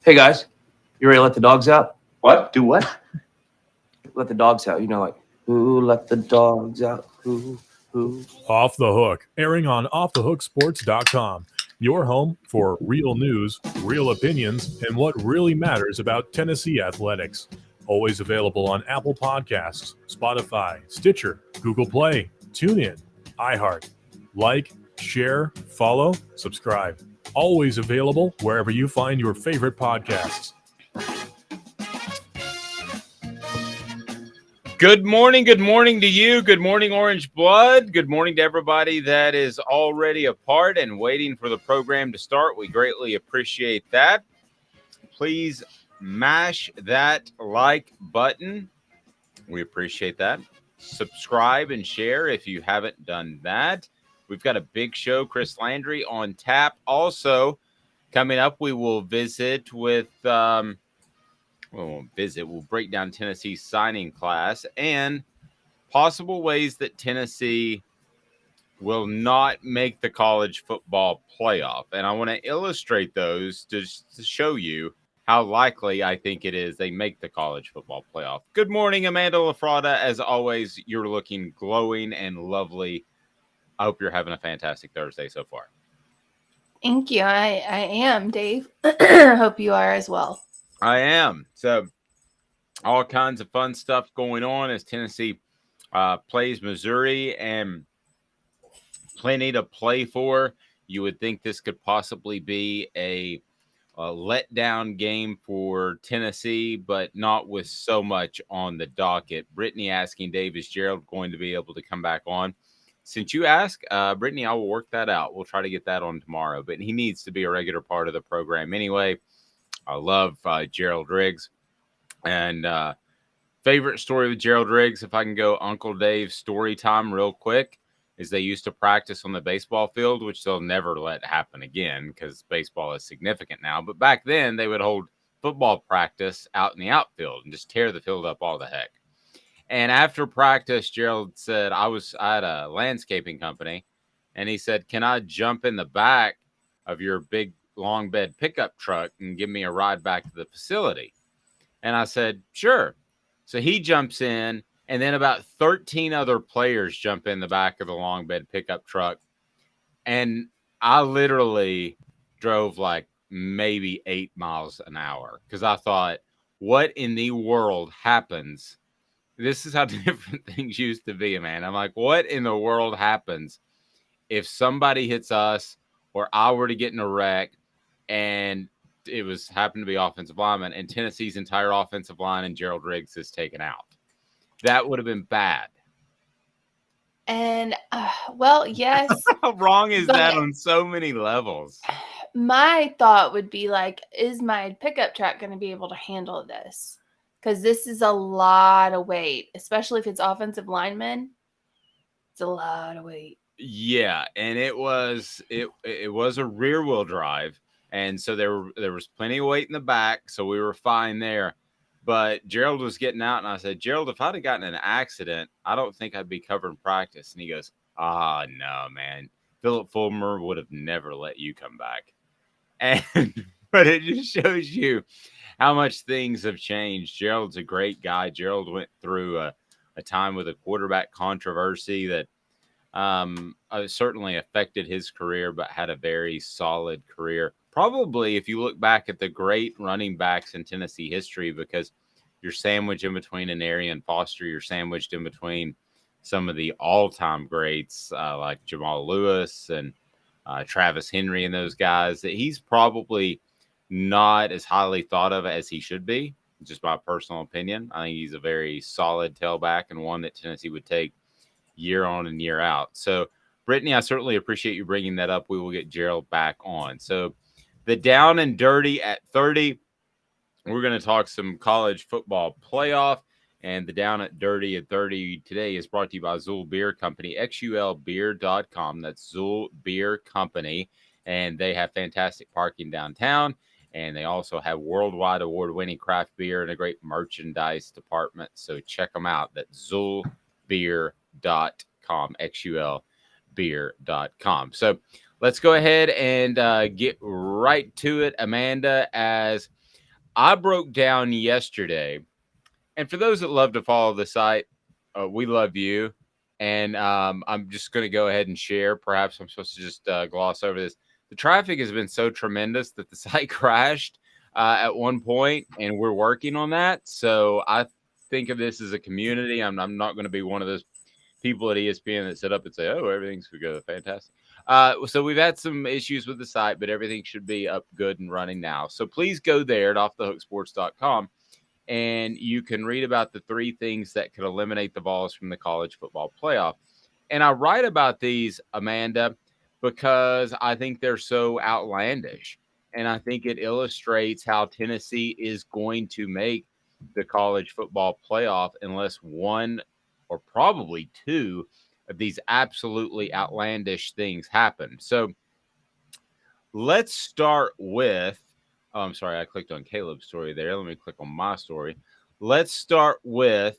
Hey guys, you ready to let the dogs out? What? Do what? Let the dogs out. You know, like, who let the dogs out? Who? Off the Hook, airing on offthehooksports.com. Your home for real news, real opinions, and what really matters about Tennessee athletics. Always available on Apple Podcasts, Spotify, Stitcher, Google Play, TuneIn, iHeart. Like, share, follow, subscribe. Always available wherever you find your favorite podcasts. Good morning to you. Good morning, Orange Blood. Good morning to everybody that is already a part and waiting for the program to start. We greatly appreciate that. Please mash that like button. We appreciate that. Subscribe and share if you haven't done that. We've got a big show, Chris Landry on tap. Also, coming up, we will visit with we'll break down Tennessee's signing class and possible ways that Tennessee will not make the college football playoff. And I want to illustrate those to show you how likely I think it is they make the college football playoff. Good morning, Amanda LaFratta. As always, you're looking glowing and lovely. I hope you're having a fantastic Thursday so far. Thank you. I am, Dave. Hope you are as well. I am. So all kinds of fun stuff going on as Tennessee plays Missouri, and plenty to play for. You would think this could possibly be a letdown game for Tennessee, but not with so much on the docket. Brittany asking Dave, is Gerald going to be able to come back on? Since you ask, Brittany, I will work that out. We'll try to get that on tomorrow, but he needs to be a regular part of the program anyway. I love Gerald Riggs. And favorite story with Gerald Riggs, if I can go Uncle Dave's story time real quick, is they used to practice on the baseball field, which they'll never let happen again because baseball is significant now. But back then, they would hold football practice out in the outfield and just tear the field up all the heck. And after practice, Gerald said, I had a landscaping company, and he said, can I jump in the back of your big long bed pickup truck and give me a ride back to the facility? And I said, sure. So he jumps in, and then about 13 other players jump in the back of the long bed pickup truck. And I literally drove like maybe 8 miles an hour because I thought, what in the world happens? This is how different things used to be, man. I'm like, what in the world happens if somebody hits us or I were to get in a wreck and it happened to be offensive lineman and Tennessee's entire offensive line and Gerald Riggs is taken out? That would have been bad. And, well, yes. How wrong is that on so many levels? My thought would be like, is my pickup truck going to be able to handle this? Because this is a lot of weight, especially if it's offensive linemen. It's a lot of weight. Yeah, and it was a rear wheel drive, and so there was plenty of weight in the back, so we were fine there. But Gerald was getting out, and I said, Gerald, if I'd have gotten in an accident, I don't think I'd be covered in practice. And he goes, no, man. Philip Fulmer would have never let you come back. But it just shows you how much things have changed. Gerald's a great guy. Gerald went through a time with a quarterback controversy that certainly affected his career, but had a very solid career. Probably if you look back at the great running backs in Tennessee history, because you're sandwiched in between an Arian Foster, you're sandwiched in between some of the all-time greats like Jamal Lewis and Travis Henry and those guys, that he's probably not as highly thought of as he should be. Just my personal opinion. I think he's a very solid tailback and one that Tennessee would take year on and year out. So, Brittany, I certainly appreciate you bringing that up. We will get Gerald back on. So, the down and dirty at 30, we're going to talk some college football playoff. And the down at dirty at 30 today is brought to you by Zool Beer Company, xulbeer.com. That's Zool Beer Company. And they have fantastic parking downtown. And they also have worldwide award-winning craft beer and a great merchandise department. So check them out. That's ZoolBeer.com, XULBeer.com. So let's go ahead and get right to it, Amanda, as I broke down yesterday, and for those that love to follow the site, we love you. And I'm just going to go ahead and share. Perhaps I'm supposed to just gloss over this. The traffic has been so tremendous that the site crashed at one point, and we're working on that. So I think of this as a community. I'm not going to be one of those people at ESPN that sit up and say, "Oh, everything's going to go fantastic." So we've had some issues with the site, but everything should be up good and running now. So please go there at offthehooksports.com, and you can read about the 3 things that could eliminate the Vols from the college football playoff. And I write about these, Amanda, because I think they're so outlandish. And I think it illustrates how Tennessee is going to make the college football playoff unless one or probably 2 of these absolutely outlandish things happen. So let's start with oh, I'm sorry, I clicked on Caleb's story there. Let me click on my story. Let's start with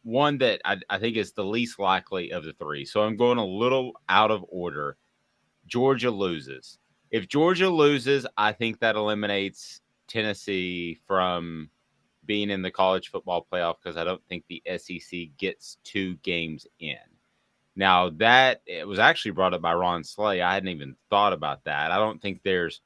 one that I think is the least likely of the 3. So I'm going a little out of order. Georgia loses. If Georgia loses, I think that eliminates Tennessee from being in the college football playoff because I don't think the SEC gets 2 games in. Now, that it was actually brought up by Ron Slay. I hadn't even thought about that. I don't think there's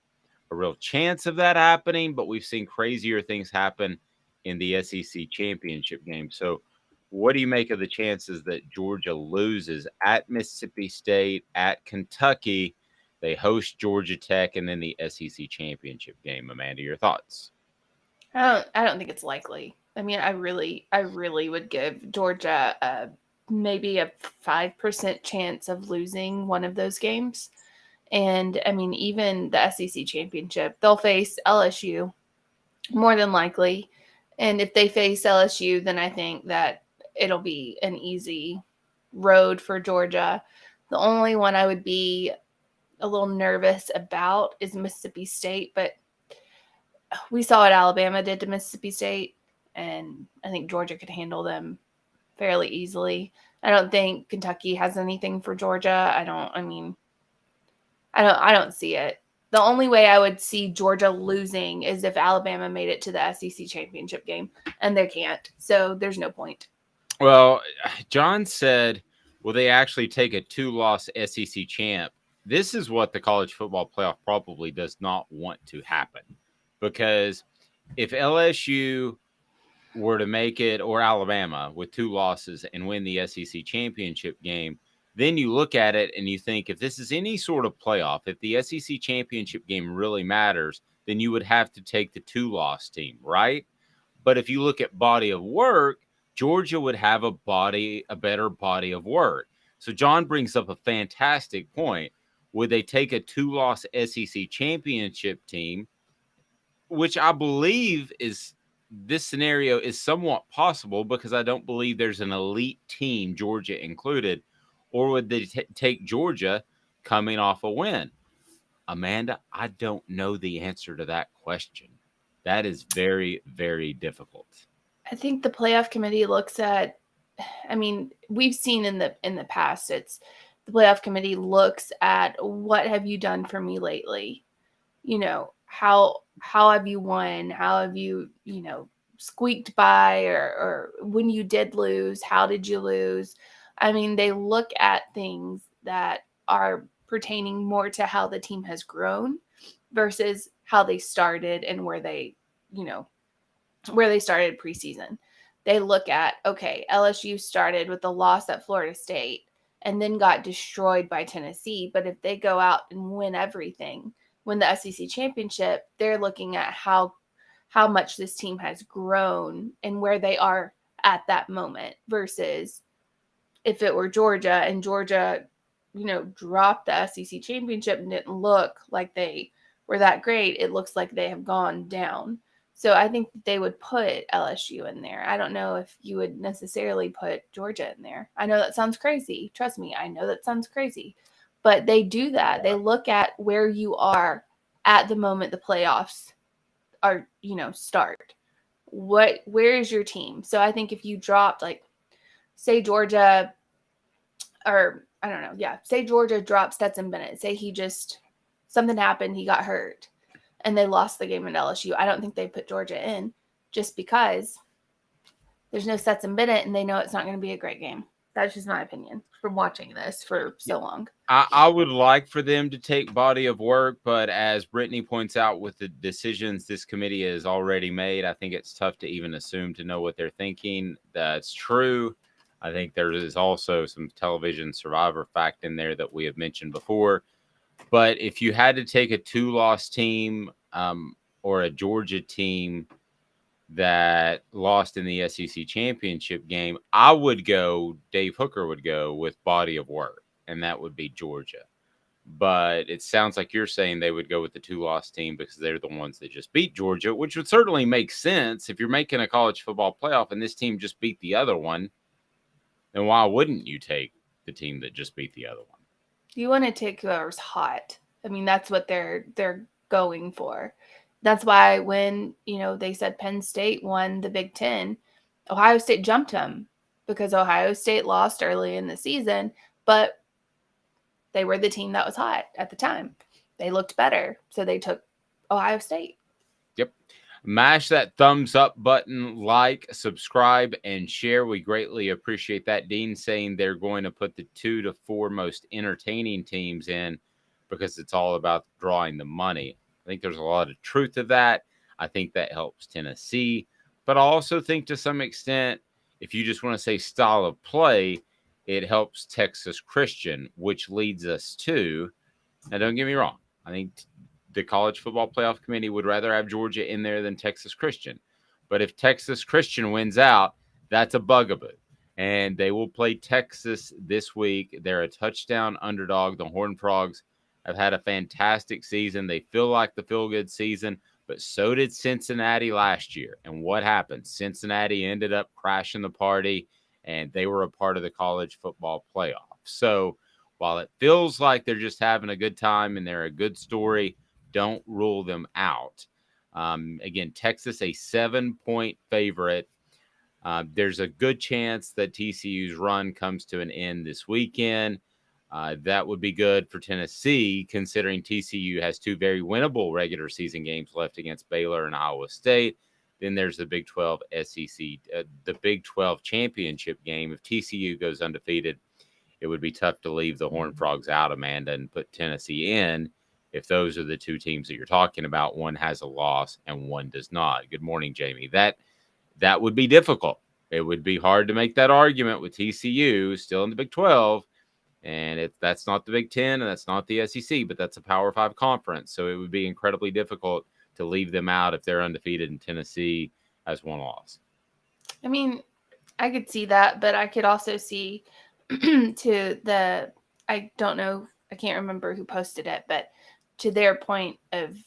a real chance of that happening, but we've seen crazier things happen in the SEC championship game. So what do you make of the chances that Georgia loses at Mississippi State, at Kentucky? They host Georgia Tech, and then the SEC championship game. Amanda, your thoughts? I don't think it's likely. I mean, I really would give Georgia maybe a 5% chance of losing one of those games. And I mean, even the SEC championship, they'll face LSU more than likely. And if they face LSU, then I think that it'll be an easy road for Georgia. The only one I would be a little nervous about is Mississippi State, but we saw what Alabama did to Mississippi State, and I think Georgia could handle them fairly easily. I don't think Kentucky has anything for Georgia. I don't see it. The only way I would see Georgia losing is if Alabama made it to the SEC championship game, and they can't. So there's no point. Well, John said, will they actually take a 2-loss SEC champ? This is what the college football playoff probably does not want to happen. Because if LSU were to make it, or Alabama, with 2 losses and win the SEC championship game, then you look at it and you think, if this is any sort of playoff, if the SEC championship game really matters, then you would have to take the 2-loss team, right? But if you look at body of work, Georgia would have a better body of work. So John brings up a fantastic point. Would they take a 2-loss SEC championship team, which I believe is this scenario is somewhat possible because I don't believe there's an elite team, Georgia included, or would they take Georgia coming off a win? Amanda, I don't know the answer to that question. That is very, very difficult. I think the playoff committee looks at, I mean, we've seen in the past, it's the playoff committee looks at what have you done for me lately? You know, how have you won? How have you, squeaked by, or when you did lose, how did you lose? I mean, they look at things that are pertaining more to how the team has grown versus how they started and where they started preseason. They look at, okay, LSU started with a loss at Florida State and then got destroyed by Tennessee. But if they go out and win everything, win the SEC championship, they're looking at how much this team has grown and where they are at that moment versus if it were Georgia and Georgia, dropped the SEC championship and didn't look like they were that great. It looks like they have gone down. So I think they would put LSU in there. I don't know if you would necessarily put Georgia in there. I know that sounds crazy. Trust me, I know that sounds crazy. But they do that. They look at where you are at the moment the playoffs are, start. Where is your team? So I think if you dropped, like, say Georgia, or I don't know, say Georgia dropped Stetson Bennett. Say something happened, he got hurt. and they lost the game at LSU. I don't think they put Georgia in just because there's no sets and bid it, and they know it's not going to be a great game. That's just my opinion from watching this for so long. I would like for them to take body of work, but as Brittany points out, with the decisions this committee has already made, I think it's tough to even assume to know what they're thinking. That's true. I think there is also some television survivor fact in there that we have mentioned before. But if you had to take a 2-loss team or a Georgia team that lost in the SEC championship game, I would go, Dave Hooker would go with body of work, and that would be Georgia. But it sounds like you're saying they would go with the 2-loss team because they're the ones that just beat Georgia, which would certainly make sense. If you're making a college football playoff and this team just beat the other one, then why wouldn't you take the team that just beat the other one? You want to take whoever's hot. I mean, that's what they're going for. That's why when, they said Penn State won the Big Ten, Ohio State jumped them because Ohio State lost early in the season, but they were the team that was hot at the time. They looked better, so they took Ohio State. Yep. Mash that thumbs up button, like, subscribe, and share. We greatly appreciate that. Dean saying they're going to put the 2 to 4 most entertaining teams in because it's all about drawing the money. I think there's a lot of truth to that. I think that helps Tennessee. But I also think to some extent, if you just want to say style of play, it helps Texas Christian, which leads us to, now don't get me wrong, I think the College Football Playoff Committee would rather have Georgia in there than Texas Christian. But if Texas Christian wins out, that's a bugaboo. And they will play Texas this week. They're a touchdown underdog. The Horned Frogs have had a fantastic season. They feel like the feel-good season, but so did Cincinnati last year. And what happened? Cincinnati ended up crashing the party, and they were a part of the college football playoff. So while it feels like they're just having a good time and they're a good story, don't rule them out. Again, Texas, a 7-point favorite. There's a good chance that TCU's run comes to an end this weekend. That would be good for Tennessee, considering TCU has 2 very winnable regular season games left against Baylor and Iowa State. Then there's the Big 12 the Big 12 championship game. If TCU goes undefeated, it would be tough to leave the Horned Frogs out, Amanda, and put Tennessee in. If those are the 2 teams that you're talking about, one has a loss and one does not. Good morning, Jamie. That would be difficult. It would be hard to make that argument with TCU still in the Big 12. And that's not the Big Ten and that's not the SEC, but that's a Power 5 conference. So it would be incredibly difficult to leave them out if they're undefeated and Tennessee has 1 loss. I mean, I could see that, but I could also see I don't know, I can't remember who posted it, but to their point of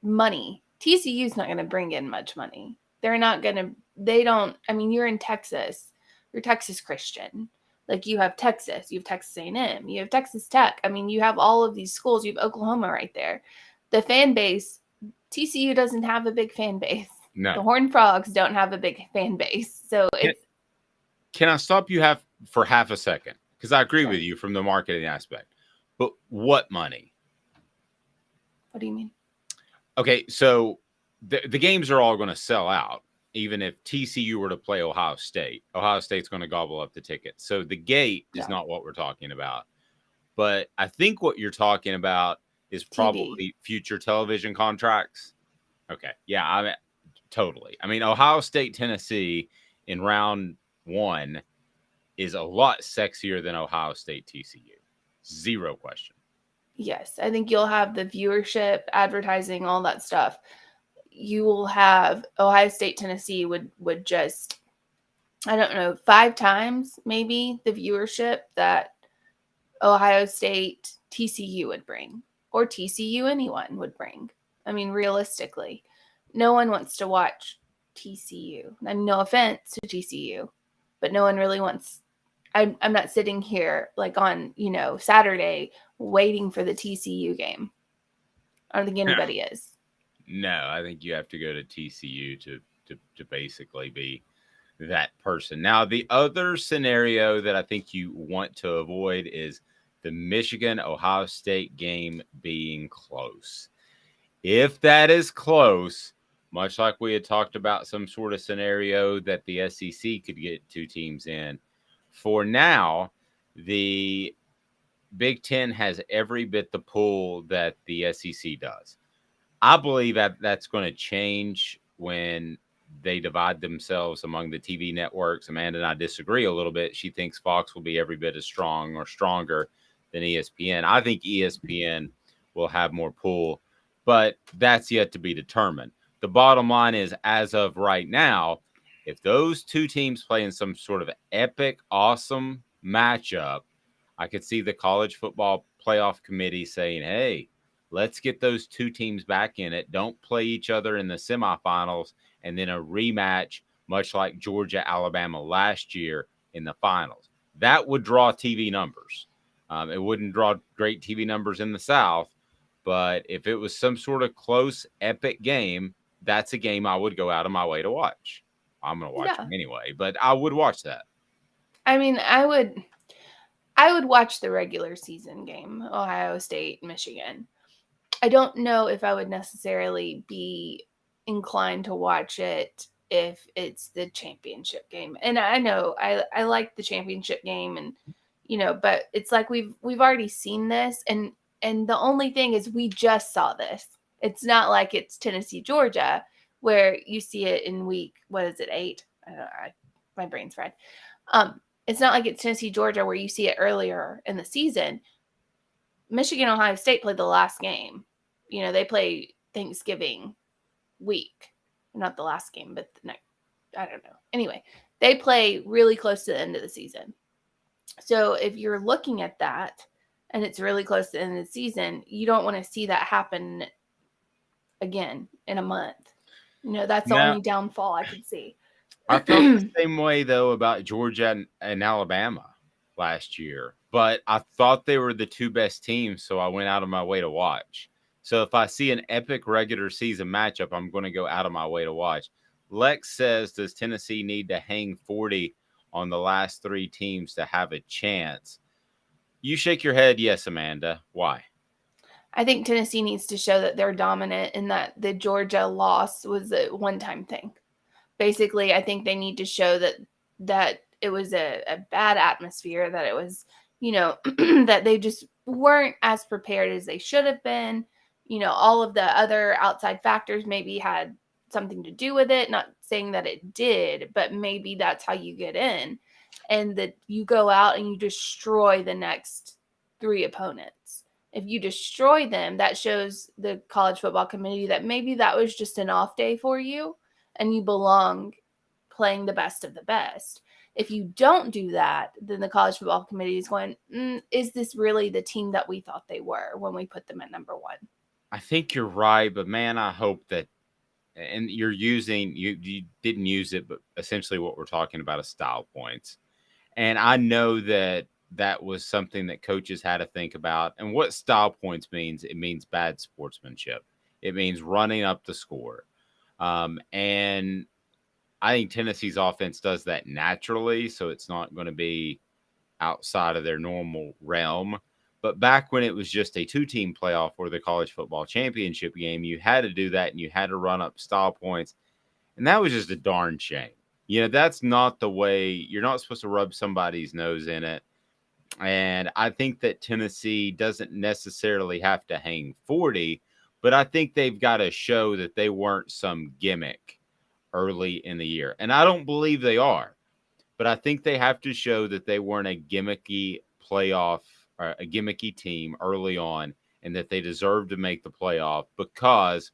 money, TCU's not going to bring in much money. You're in Texas. You're Texas Christian. Like, you have Texas, you have Texas A&M, you have Texas Tech. I mean, you have all of these schools. You have Oklahoma right there. The fan base, TCU doesn't have a big fan base. No. The Horned Frogs don't have a big fan base. So Can I stop you for half a second? Because I agree with you from the marketing aspect. But what money? What do you mean? Okay, so the games are all going to sell out. Even if TCU were to play Ohio State, Ohio State's going to gobble up the tickets. So the gate is not what we're talking about. But I think what you're talking about is probably future television contracts. Okay. Yeah, totally. I mean, Ohio State, Tennessee in round 1 is a lot sexier than Ohio State, TCU. Zero question. Yes, I think you'll have the viewership, advertising, all that stuff. You will have Ohio State, Tennessee would just, I don't know, 5 times maybe the viewership that Ohio State, TCU would bring, or TCU anyone would bring. I mean, realistically, no one wants to watch TCU. I mean, no offense to TCU, but no one really wants. I'm not sitting here like on, Saturday waiting for the TCU game. I don't think anybody is. No, I think you have to go to TCU to basically be that person. Now, the other scenario that I think you want to avoid is the Michigan-Ohio State game being close. If that is close, much like we had talked about some sort of scenario that the SEC could get 2 teams in, for now, the Big Ten has every bit the pull that the SEC does. I believe that that's going to change when they divide themselves among the TV networks. Amanda and I disagree a little bit. She thinks Fox will be every bit as strong or stronger than ESPN. I think ESPN will have more pull, but that's yet to be determined. The bottom line is, as of right now, if those 2 teams play in some sort of epic, awesome matchup, I could see the college football playoff committee saying, hey, let's get those 2 teams back in it. Don't play each other in the semifinals and then a rematch, much like Georgia, Alabama last year in the finals. That would draw TV numbers. It wouldn't draw great TV numbers in the South, but if it was some sort of close, epic game, that's a game I would go out of my way to watch. I'm going to watch them anyway, but I would watch that. I mean, I would watch the regular season game, Ohio State, Michigan. I don't know if I would necessarily be inclined to watch it if it's the championship game. And I know I like the championship game, and but it's like we've already seen this, and the only thing is we just saw this. It's not like it's Tennessee, Georgia, where you see it in week, what is it, 8? I don't know, my brain's fried. It's not like it's Tennessee, Georgia, where you see it earlier in the season. Michigan, Ohio State played the last game. They play Thanksgiving week. Not the last game, but the next, I don't know. Anyway, they play really close to the end of the season. So if you're looking at that and it's really close to the end of the season, you don't want to see that happen again in a month. That's the only downfall I could see. I felt the same way, though, about Georgia and Alabama last year. But I thought they were the 2 best teams, so I went out of my way to watch. So if I see an epic regular season matchup, I'm going to go out of my way to watch. Lex says, does Tennessee need to hang 40 on the last 3 teams to have a chance? You shake your head, yes, Amanda. Why? I think Tennessee needs to show that they're dominant and that the Georgia loss was a one-time thing. Basically, I think they need to show that it was a bad atmosphere, that it was, that they just weren't as prepared as they should have been. All of the other outside factors maybe had something to do with it. Not saying that it did, but maybe that's how you get in. And that you go out and you destroy the next 3 opponents. If you destroy them, that shows the college football committee that maybe that was just an off day for you and you belong playing the best of the best. If you don't do that, then the college football committee is going, is this really the team that we thought they were when we put them at number 1? I think you're right, but man, I hope that, and you didn't use it, but essentially what we're talking about is style points. And I know that was something that coaches had to think about. And what style points means, it means bad sportsmanship. It means running up the score. And I think Tennessee's offense does that naturally, so it's not going to be outside of their normal realm. But back when it was just a 2-team playoff or the college football championship game, you had to do that and you had to run up style points. And that was just a darn shame. That's not the way. You're not supposed to rub somebody's nose in it. And I think that Tennessee doesn't necessarily have to hang 40, but I think they've got to show that they weren't some gimmick early in the year. And I don't believe they are, but I think they have to show that they weren't a gimmicky playoff or a gimmicky team early on and that they deserve to make the playoff because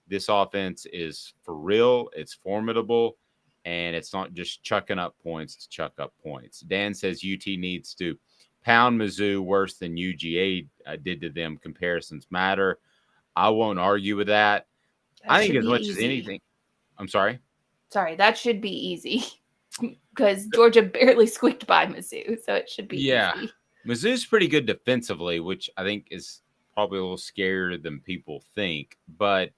this offense is for real, it's formidable, and it's not just chucking up points to chuck up points. Dan says UT needs to pound Mizzou worse than UGA did to them. Comparisons matter. I won't argue with that. I think as much as anything. I'm sorry? Sorry, that should be easy because Georgia barely squeaked by Mizzou, so it should be easy. Mizzou's pretty good defensively, which I think is probably a little scarier than people think. But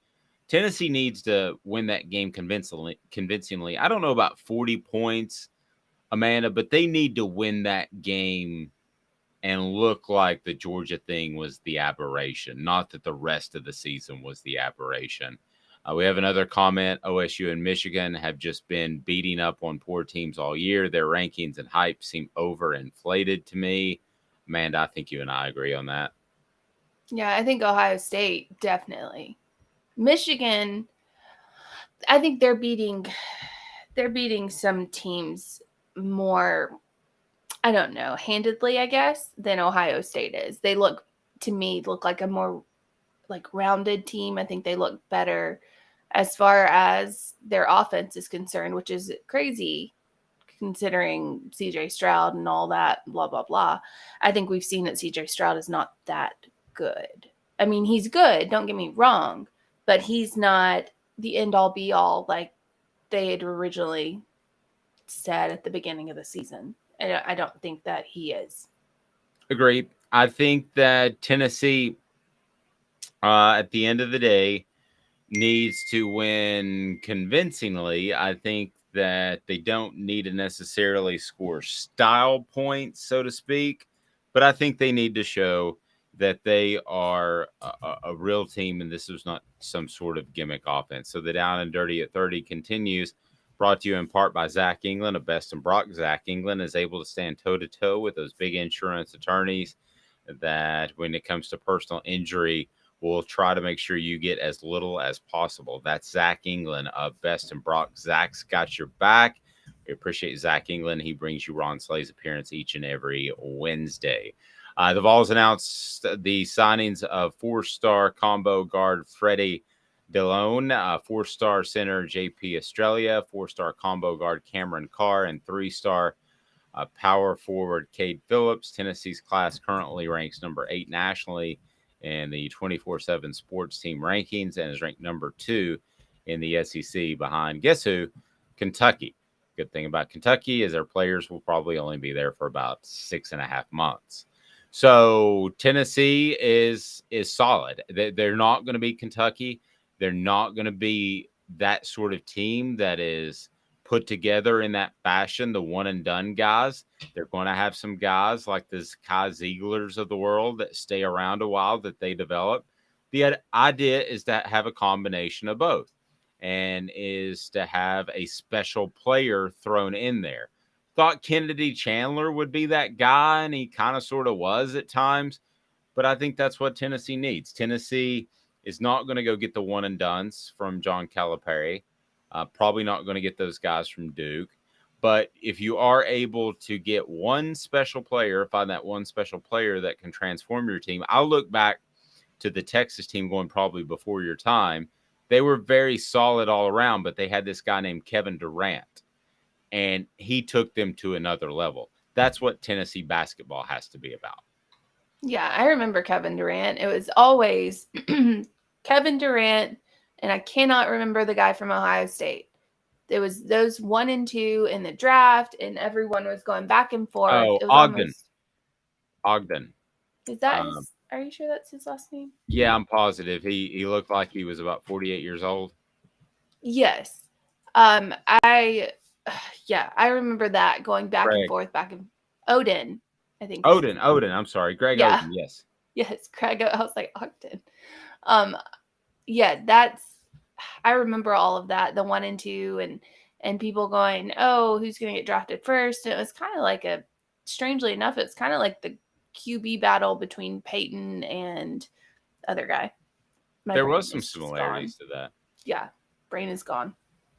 Tennessee needs to win that game convincingly. I don't know about 40 points, Amanda, but they need to win that game and look like the Georgia thing was the aberration, not that the rest of the season was the aberration. We have another comment. OSU and Michigan have just been beating up on poor teams all year. Their rankings and hype seem overinflated to me. Amanda, I think you and I agree on that. Yeah, I think Ohio State, definitely. Michigan, I think they're beating some teams more, I don't know, handedly, I guess, than Ohio State is. They look like a more like rounded team. I think they look better as far as their offense is concerned, which is crazy considering CJ Stroud and all that, blah, blah, blah. I think we've seen that CJ Stroud is not that good. I mean, he's good, don't get me wrong, but he's not the end all be all like they had originally said at the beginning of the season. I don't think that he is. Agreed. I think that Tennessee, at the end of the day, needs to win convincingly. I think that they don't need to necessarily score style points, so to speak, but I think they need to show that they are a real team and this is not some sort of gimmick offense. So the Down and Dirty at 30 continues, brought to you in part by Zach England of Best and Brock. Zach England is able to stand toe-to-toe with those big insurance attorneys that when it comes to personal injury, we'll try to make sure you get as little as possible. That's Zach England of Best and Brock. Zach's got your back. We appreciate Zach England. He brings you Ron Slay's appearance each and every Wednesday. The Vols announced the signings of four-star combo guard Freddie Delone, four-star center JP Estrella, four-star combo guard Cameron Carr, and three-star power forward Cade Phillips. Tennessee's class currently ranks number 8 nationally in the 24/7 sports team rankings and is ranked number 2 in the SEC behind, guess who? Kentucky. Good thing about Kentucky is their players will probably only be there for about 6.5 months. So Tennessee is solid. They're not going to be Kentucky. They're not going to be that sort of team that is put together in that fashion, the one and done guys. They're going to have some guys like this Kai Zieglers of the world that stay around a while, that they develop. The idea is to have a combination of both and is to have a special player thrown in there. Thought Kennedy Chandler would be that guy, and he kind of sort of was at times, but I think that's what Tennessee needs. Tennessee is not going to go get the one and dones from John Calipari. Probably not going to get those guys from Duke. But if you are able to get one special player, find that one special player that can transform your team. I'll look back to the Texas team going probably before your time. They were very solid all around, but they had this guy named Kevin Durant, and he took them to another level. That's what Tennessee basketball has to be about. Yeah, I remember Kevin Durant. It was always Kevin Durant, and I cannot remember the guy from Ohio State. There was those 1 and 2 in the draft, and everyone was going back and forth. Oh, it was Ogden. Almost... Ogden. Is that his? Are you sure that's his last name? Yeah, I'm positive. He looked like he was about 48 years old. Yes. I remember that going back and forth, Odin, I think. Odin. I'm sorry. Greg Oden. Yes. Yes. Greg. I was like Ogden. I remember all of that, the 1 and 2 and people going, oh, who's going to get drafted first? And it was kind of like strangely enough, it's kind of like the QB battle between Peyton and the other guy. There was some similarities to that. Yeah. Brain is gone.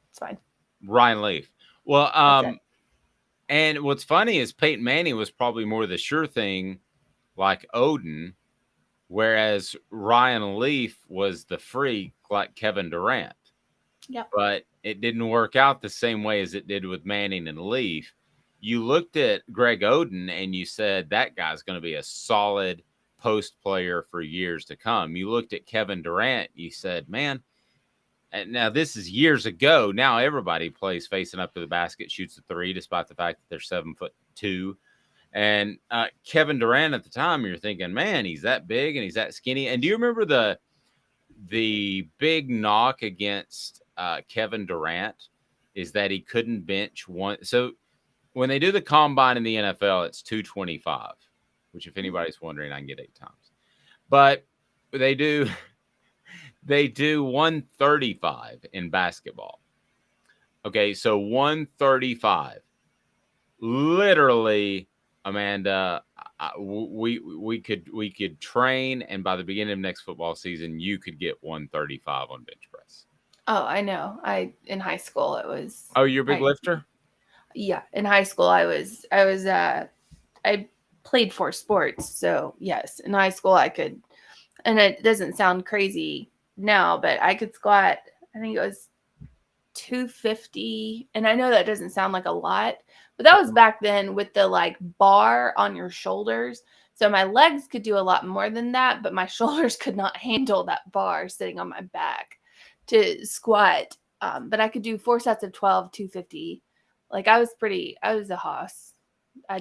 It's fine. Ryan Leaf. Well, and what's funny is Peyton Manning was probably more the sure thing like Odin, whereas Ryan Leaf was the freak like Kevin Durant. Yeah. But it didn't work out the same way as it did with Manning and Leaf. You looked at Greg Oden and you said that guy's going to be a solid post player for years to come. You looked at Kevin Durant, you said, man, and now this is years ago. Now everybody plays facing up to the basket, shoots a three, despite the fact that they're 7'2". And Kevin Durant at the time, you're thinking, man, he's that big and he's that skinny. And do you remember the big knock against Kevin Durant is that he couldn't bench one? So when they do the combine in the NFL, it's 225. which if anybody's wondering, I can get 8 times. But they do 135 in basketball. Okay, so 135. Literally, Amanda, we could train, and by the beginning of next football season, you could get 135 on bench press. Oh, I know. In high school it was. Oh, you're a big lifter? Yeah, in high school I played 4 sports, so yes, in high school I could, and it doesn't sound crazy now, but I could squat, I think it was 250, and I know that doesn't sound like a lot, but that was back then with the like bar on your shoulders. So my legs could do a lot more than that, but my shoulders could not handle that bar sitting on my back to squat. But I could do 4 sets of 12, 250. Like I was a hoss. I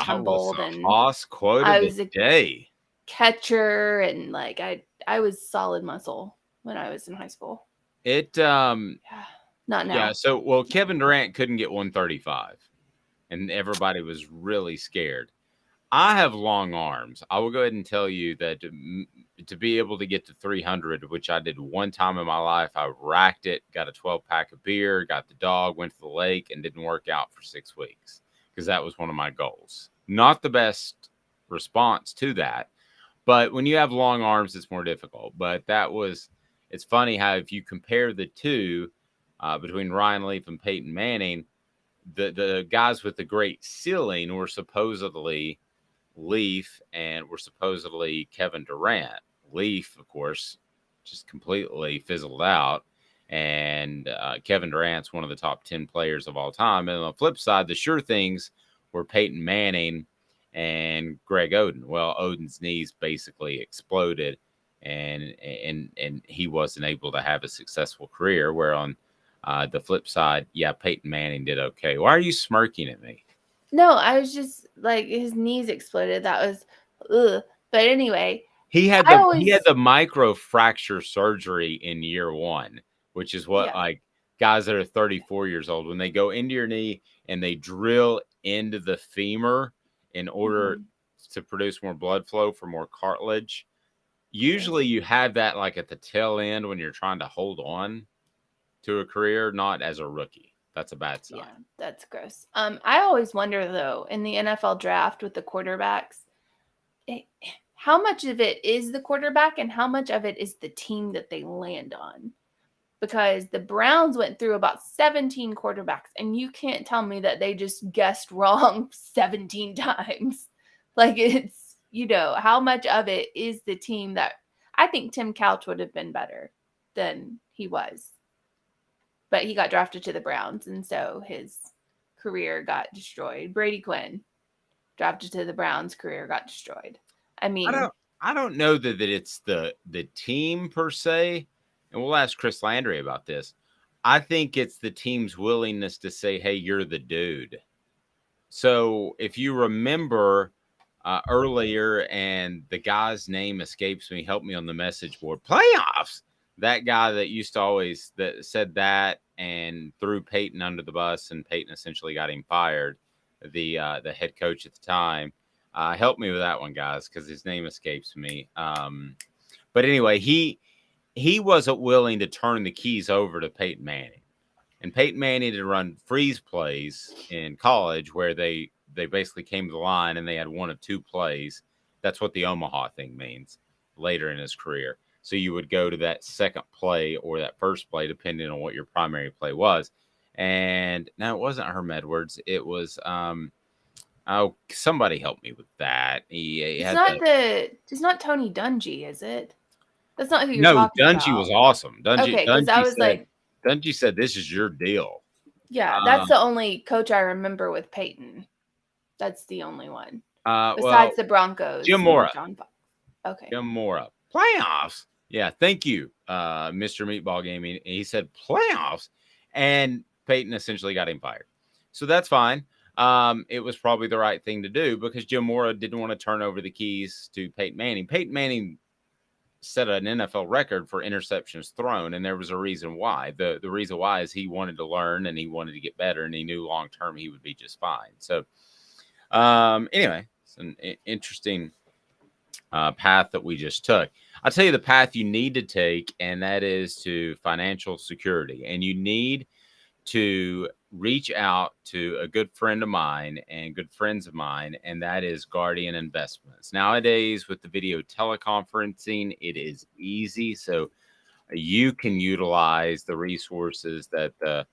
tumbled, and hoss quote I of was the a day. catcher, and like I was solid muscle when I was in high school. It Yeah, not now. Yeah, so Kevin Durant couldn't get 135, and everybody was really scared. I have long arms. I will go ahead and tell you that to be able to get to 300, which I did one time in my life, I racked it, got a 12-pack of beer, got the dog, went to the lake, and didn't work out for 6 weeks because that was one of my goals. Not the best response to that, but when you have long arms, it's more difficult. But it's funny how if you compare the two between Ryan Leaf and Peyton Manning, the guys with the great ceiling were supposedly Leaf and were supposedly Kevin Durant. Leaf, of course, just completely fizzled out. And Kevin Durant's one of the top 10 players of all time. And on the flip side, the sure things were Peyton Manning and Greg Oden. Well, Oden's knees basically exploded, and he wasn't able to have a successful career. Where on the flip side, yeah, Peyton Manning did okay. Why are you smirking at me? No, I was just like, his knees exploded. That was, ugh. But anyway, he had the micro fracture surgery in year 1, which is what like guys that are 34 years old, when they go into your knee and they drill into the femur in order to produce more blood flow for more cartilage. Usually you have that like at the tail end when you're trying to hold on to a career, not as a rookie. That's a bad sign. Yeah, that's gross. I always wonder though, in the NFL draft with the quarterbacks, how much of it is the quarterback and how much of it is the team that they land on? Because the Browns went through about 17 quarterbacks, and you can't tell me that they just guessed wrong 17 times. Like, it's, how much of it is the team that I think Tim Couch would have been better than he was. But he got drafted to the Browns, and so his career got destroyed. Brady Quinn, drafted to the Browns, career got destroyed. I mean, I don't know that it's the team per se, and we'll ask Chris Landry about this. I think it's the team's willingness to say, hey, you're the dude. So if you remember earlier, and the guy's name escapes me, help me on the message board, playoffs. That guy that used to always that said that and threw Peyton under the bus, and Peyton essentially got him fired. The head coach at the time. Help me with that one, guys, because his name escapes me. But anyway, he wasn't willing to turn the keys over to Peyton Manning, and Peyton Manning had run freeze plays in college where they basically came to the line and they had one of 2 plays. That's what the Omaha thing means later in his career. So you would go to that second play or that first play, depending on what your primary play was. And now it wasn't Herm Edwards. It was, somebody help me with that. It's not Tony Dungy, is it? That's not who you're talking about. No, Dungy was awesome. Okay, because I was Dungy said, this is your deal. Yeah, that's the only coach I remember with Peyton. That's the only one. Besides the Broncos. Jim Mora. Okay. Jim Mora. Playoffs. Yeah, thank you, Mr. Meatball Gaming. He said playoffs, and Peyton essentially got him fired. So that's fine. It was probably the right thing to do because Jim Mora didn't want to turn over the keys to Peyton Manning. Peyton Manning set an NFL record for interceptions thrown, and there was a reason why. The reason why is he wanted to learn and he wanted to get better, and he knew long term he would be just fine. So anyway, an interesting path that we just took. I'll tell you the path you need to take, and that is to financial security. And you need to reach out to a good friend of mine and good friends of mine, and that is Guardian Investments. Nowadays, with the video teleconferencing, it is easy. So you can utilize the resources that the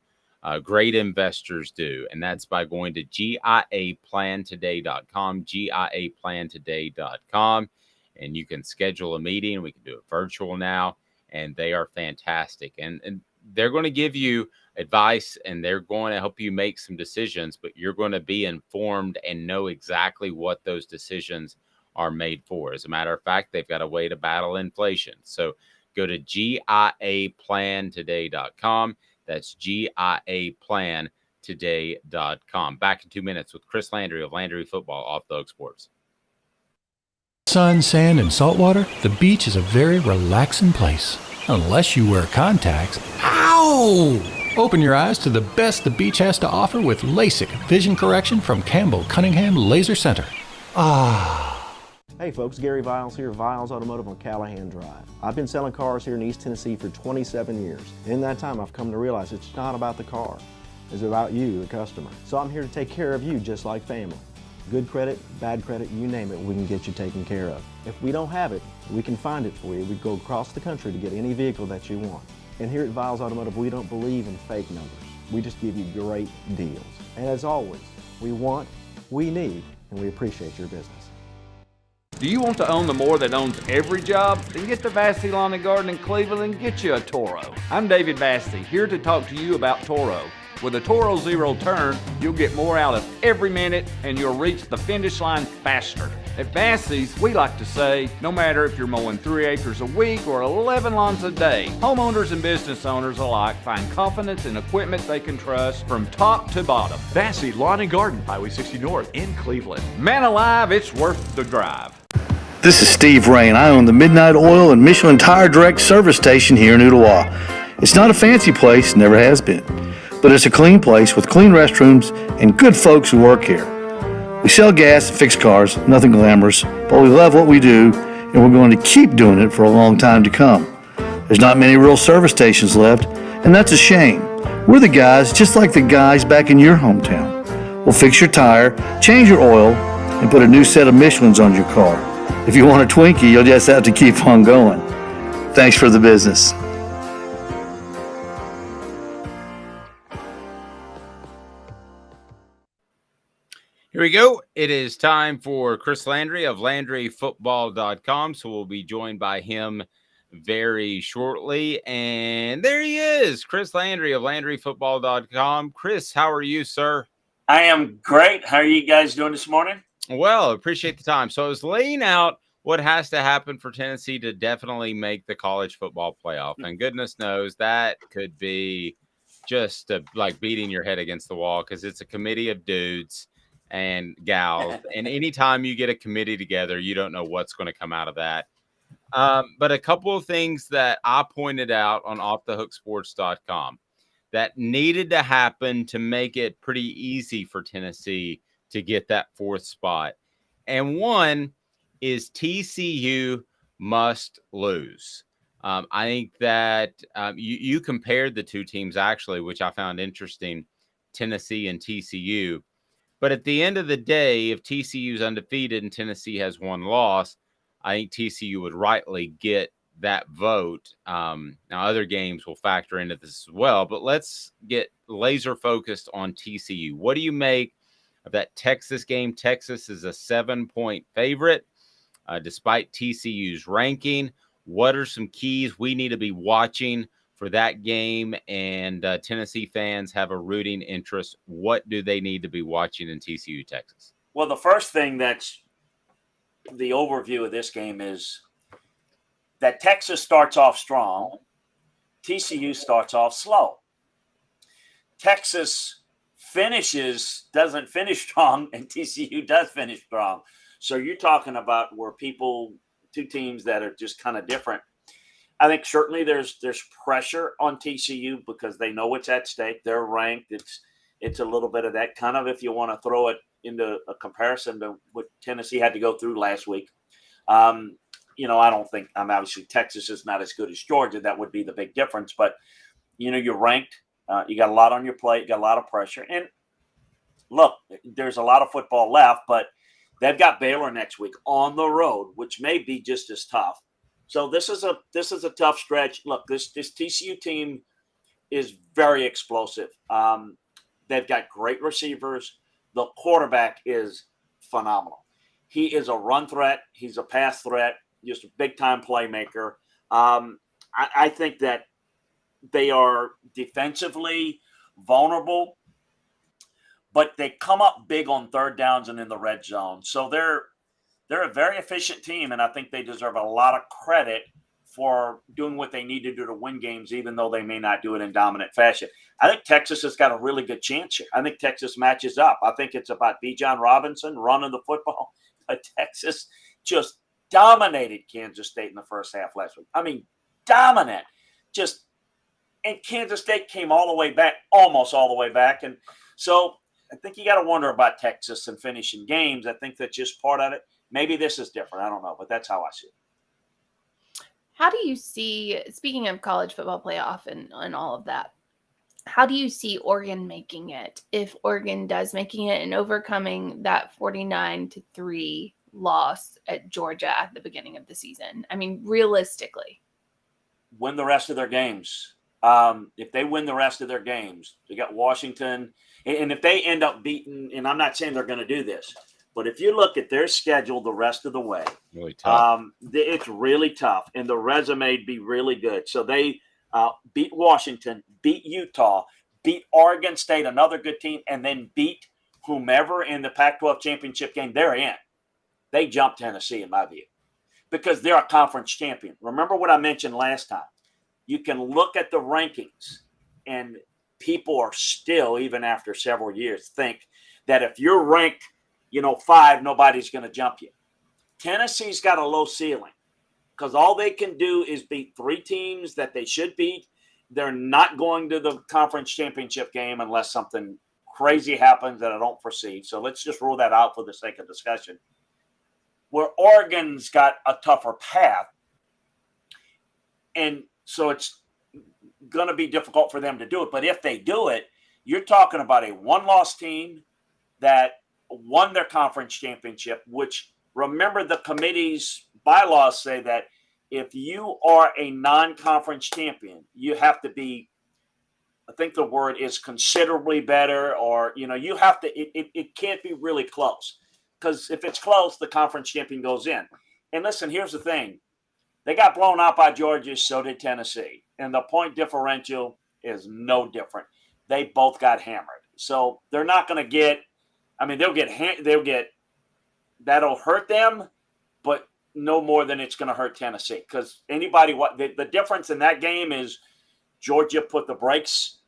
great investors do. And that's by going to GIAplantoday.com, GIAplantoday.com. And you can schedule a meeting. We can do it virtual now. And they are fantastic. And they're going to give you advice and they're going to help you make some decisions, but you're going to be informed and know exactly what those decisions are made for. As a matter of fact, they've got a way to battle inflation. So go to GIAplantoday.com. That's GIAplantoday.com. Back in 2 minutes with Chris Landry of Landry Football off the Hook Sports. Sun, sand, and salt water, the beach is a very relaxing place. Unless you wear contacts. Ow! Open your eyes to the best the beach has to offer with LASIK vision correction from Campbell Cunningham Laser Center. Ah. Hey folks, Gary Viles here, Viles Automotive on Callahan Drive. I've been selling cars here in East Tennessee for 27 years. In that time, I've come to realize it's not about the car. It's about you, the customer. So I'm here to take care of you just like family. Good credit, bad credit, you name it, we can get you taken care of. If we don't have it, we can find it for you. We go across the country to get any vehicle that you want. And here at Viles Automotive, we don't believe in fake numbers. We just give you great deals. And as always, we want, we need, and we appreciate your business. Do you want to own the more that owns every job? Then get to Vassey Lawn and Garden in Cleveland and get you a Toro. I'm David Vassey, here to talk to you about Toro. With a Toro Zero Turn, you'll get more out of every minute and you'll reach the finish line faster. At Vassey's, we like to say, no matter if you're mowing 3 acres a week or 11 lawns a day, homeowners and business owners alike find confidence in equipment they can trust from top to bottom. Vassey Lawn and Garden, Highway 60 North in Cleveland. Man alive, it's worth the drive. This is Steve Rain. I own the Midnight Oil and Michelin Tire Direct service station here in Ooltewah. It's not a fancy place, never has been, but it's a clean place with clean restrooms and good folks who work here. We sell gas and fix cars, nothing glamorous, but we love what we do and we're going to keep doing it for a long time to come. There's not many real service stations left, and that's a shame. We're the guys just like the guys back in your hometown. We'll fix your tire, change your oil, and put a new set of Michelins on your car. If you want a Twinkie, you'll just have to keep on going. Thanks for the business. Here we go. It is time for Chris Landry of LandryFootball.com. So we'll be joined by him very shortly. And there he is, Chris Landry of LandryFootball.com. Chris, how are you, sir? I am great. How are you guys doing this morning? Well, appreciate the time. So I was laying out what has to happen for Tennessee to definitely make the college football playoff. And goodness knows that could be just like beating your head against the wall because it's a committee of dudes and gals. And anytime you get a committee together, you don't know what's going to come out of that. But a couple of things that I pointed out on offthehooksports.com that needed to happen to make it pretty easy for Tennessee to get that fourth spot. And one is TCU must lose. I think that you compared the two teams, actually, which I found interesting, Tennessee and TCU. But at the end of the day, if TCU is undefeated and Tennessee has one loss, I think TCU would rightly get that vote. Now, other games will factor into this as well, but let's get laser focused on TCU. What do you make of that Texas game? Texas is a 7-point favorite, despite TCU's ranking. What are some keys we need to be watching for that game? And Tennessee fans have a rooting interest. What do they need to be watching in TCU, Texas? Well, the first thing that's the overview of this game is that Texas starts off strong. TCU starts off slow. Texas doesn't finish strong, and TCU does finish strong. So you're talking about where two teams that are just kind of different. I think certainly there's pressure on TCU because they know what's at stake. They're ranked. It's a little bit of that kind of, if you want to throw it into a comparison to what Tennessee had to go through last week. I don't think obviously Texas is not as good as Georgia. That would be the big difference. But, you're ranked. You got a lot on your plate. You got a lot of pressure. And look, there's a lot of football left, but they've got Baylor next week on the road, which may be just as tough. So this is a tough stretch. Look, this TCU team is very explosive. They've got great receivers. The quarterback is phenomenal. He is a run threat. He's a pass threat. Just a big-time playmaker. I think that they are defensively vulnerable, but they come up big on third downs and in the red zone. So they're a very efficient team, and I think they deserve a lot of credit for doing what they need to do to win games, even though they may not do it in dominant fashion. I think Texas has got a really good chance here. I think Texas matches up. I think it's about Bijan Robinson running the football. But Texas just dominated Kansas State in the first half last week. I mean, dominant. And Kansas State came all the way back, almost all the way back. And so I think you got to wonder about Texas and finishing games. I think that's just part of it. Maybe this is different. I don't know, but that's how I see it. How do you see, speaking of college football playoff and all of that, how do you see Oregon making it if Oregon does making it and overcoming that 49-3 loss at Georgia at the beginning of the season? I mean, realistically. Win the rest of their games. If they win the rest of their games, they got Washington. And if they end up beating, and I'm not saying they're going to do this, but if you look at their schedule the rest of the way, really tough. It's really tough. And the resume would be really good. So they beat Washington, beat Utah, beat Oregon State, another good team, and then beat whomever in the Pac-12 championship game they're in. They jumped Tennessee, in my view, because they're a conference champion. Remember what I mentioned last time. You can look at the rankings, and people are still, even after several years, think that if you're ranked 5, nobody's going to jump you. Tennessee's got a low ceiling because all they can do is beat 3 teams that they should beat. They're not going to the conference championship game unless something crazy happens that I don't foresee. So let's just rule that out for the sake of discussion. Where Oregon's got a tougher path, and so it's going to be difficult for them to do it. But if they do it, you're talking about a one-loss team that won their conference championship, which, remember, the committee's bylaws say that if you are a non-conference champion, you have to be, I think the word is considerably better, or, you have to, it can't be really close. Because if it's close, the conference champion goes in. And listen, here's the thing. They got blown out by Georgia, so did Tennessee. And the point differential is no different. They both got hammered. So they're not going to get, that'll hurt them, but no more than it's going to hurt Tennessee. Because the difference in that game is Georgia put the brakes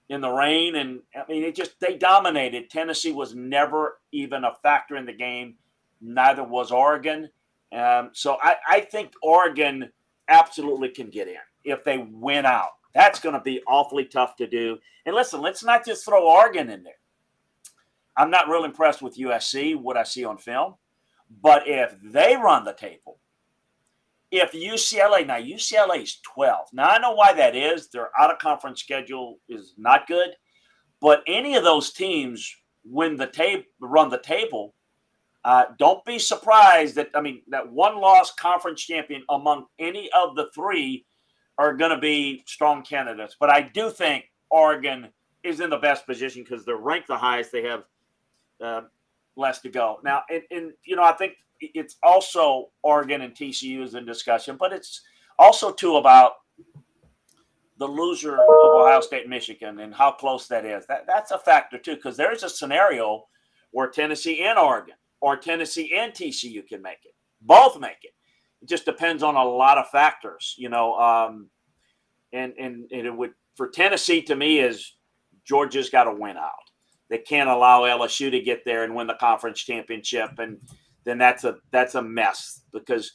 in the rain. And they dominated. Tennessee was never even a factor in the game. Neither was Oregon. So I think Oregon absolutely can get in if they win out. That's going to be awfully tough to do. And listen, let's not just throw Oregon in there. I'm not real impressed with USC, what I see on film. But if they run the table, if UCLA is 12. Now, I know why that is. Their out-of-conference schedule is not good. But any of those teams run the table, don't be surprised that one-loss conference champion among any of the 3 are going to be strong candidates. But I do think Oregon is in the best position because they're ranked the highest. They have less to go. Now, I think it's also Oregon and TCU is in discussion, but it's also, too, about the loser of Ohio State, Michigan, and how close that is. That's a factor, too, because there's a scenario where Tennessee and Oregon or Tennessee and TCU can make it. Both make it. It just depends on a lot of factors, and it would, for Tennessee, to me, is Georgia's got to win out. They can't allow LSU to get there and win the conference championship, and then that's a mess because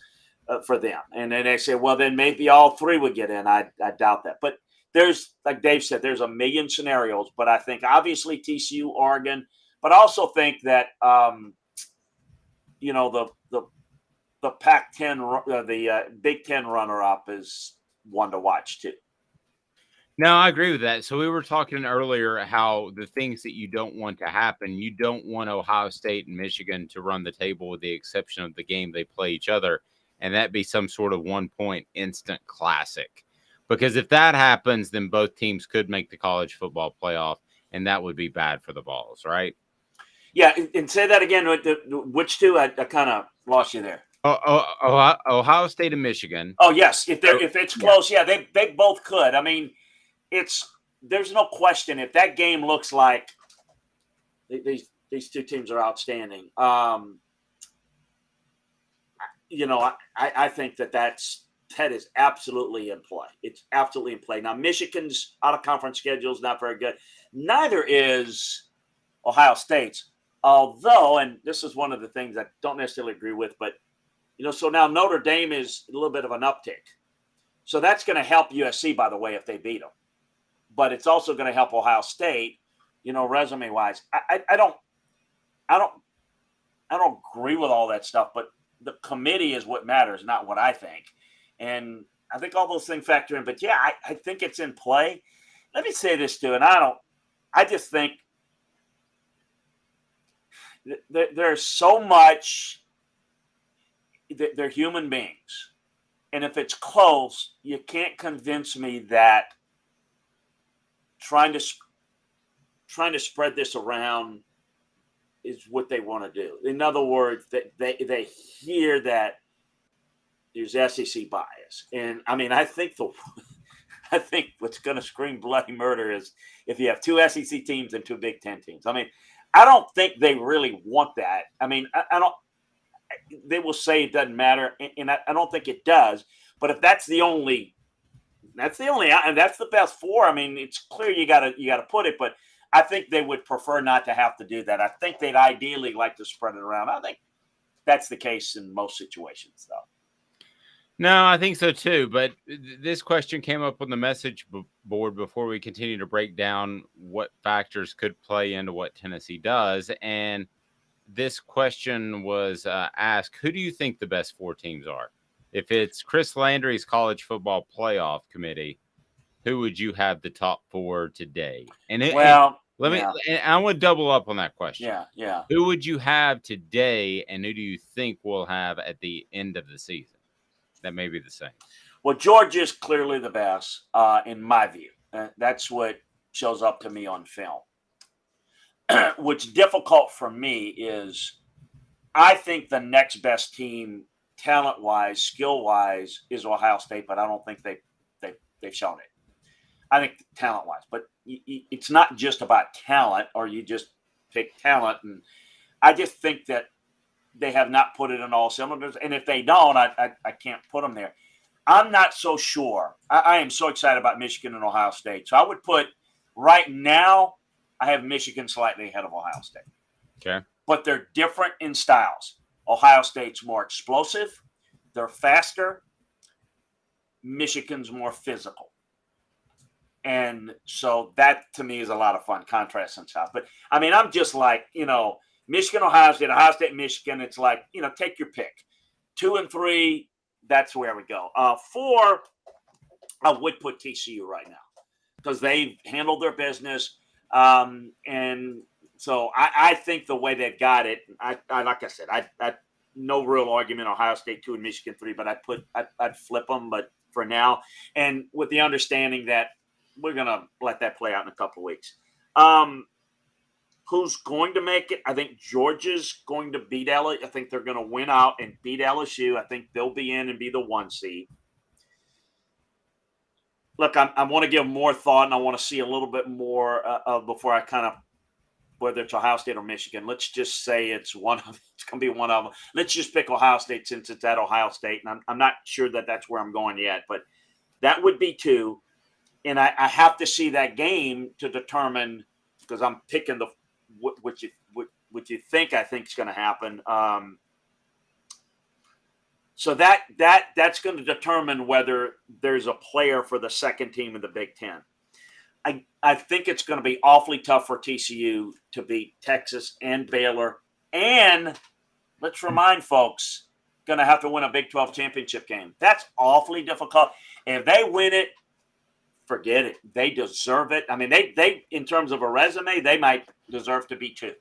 for them. And then they say, well, then maybe all 3 would get in. I doubt that. But there's, like Dave said, there's a million scenarios. But I think obviously TCU, Oregon, But I also think that the Pac-10, the Big Ten runner-up is one to watch too. No, I agree with that. So we were talking earlier how the things that you don't want to happen, you don't want Ohio State and Michigan to run the table with the exception of the game they play each other, and that be some sort of 1-point instant classic. Because if that happens, then both teams could make the college football playoff, and that would be bad for the Vols, right? Yeah, and say that again. Which two? I kind of lost you there. Ohio State and Michigan. Oh yes, if it's close, yeah, they both could. I mean, there's no question if that game looks like these two teams are outstanding. I think that is absolutely in play. It's absolutely in play. Now, Michigan's out of conference schedule is not very good. Neither is Ohio State's. Although, and this is one of the things I don't necessarily agree with, but so now Notre Dame is a little bit of an uptick. So that's going to help USC, by the way, if they beat them. But it's also going to help Ohio State, resume wise. I don't agree with all that stuff, but the committee is what matters, not what I think. And I think all those things factor in. But yeah, I think it's in play. Let me say this too, and I just think there's so much. They're human beings, and if it's close, you can't convince me that trying to spread this around is what they want to do. In other words, they hear that there's SEC bias, and I mean, I think what's going to scream bloody murder is if you have two SEC teams and two Big Ten teams. I mean, I don't think they really want that. I mean, I don't. They will say it doesn't matter, and I don't think it does. But if that's the only, and that's the best four. I mean, it's clear you got to put it. But I think they would prefer not to have to do that. I think they'd ideally like to spread it around. I think that's the case in most situations, though. No, I think so too. But this question came up on the message board before we continue to break down what factors could play into what Tennessee does. And this question was asked, who do you think the best four teams are? If it's Chris Landry's college football playoff committee, who would you have the top four today? And I want to double up on that question. Yeah. Who would you have today, and who do you think we'll have at the end of the season? That may be the same. Well, Georgia's clearly the best, in my view. That's what shows up to me on film. What's difficult for me is I think the next best team, talent-wise, skill-wise, is Ohio State, but I don't think they've shown it. I think talent-wise, but it's not just about talent, or you just pick talent. And I just think that they have not put it in all cylinders. And if they don't, I can't put them there. I'm not so sure. I am so excited about Michigan and Ohio State. So I would put right now, I have Michigan slightly ahead of Ohio State. Okay. But they're different in styles. Ohio State's more explosive. They're faster. Michigan's more physical. And so that, to me, is a lot of fun, contrast and stuff. But, I mean, I'm just like, Michigan, Ohio State, Michigan. It's like, take your pick. 2 and 3, that's where we go. 4, I would put TCU right now because they've handled their business. And so I think the way they've got it, I like I said, I no real argument. Ohio State 2 and Michigan 3, but I'd flip them. But for now, and with the understanding that we're gonna let that play out in a couple of weeks. Who's going to make it? I think Georgia's going to beat LSU. I think they're going to win out and beat LSU. I think they'll be in and be the 1 seed. Look, I want to give more thought, and I want to see a little bit more before I kind of, whether it's Ohio State or Michigan. Let's just say it's one of. It's going to be one of them. Let's just pick Ohio State since it's at Ohio State, and I'm not sure that that's where I'm going yet, but that would be 2. And I have to see that game to determine, because I'm picking what you think I think is going to happen. So that's going to determine whether there's a player for the second team in the Big Ten. I think it's going to be awfully tough for TCU to beat Texas and Baylor. And let's remind folks, going to have to win a Big 12 championship game. That's awfully difficult. If they win it, forget it. They deserve it. I mean, they in terms of a resume, they might deserve to be 2,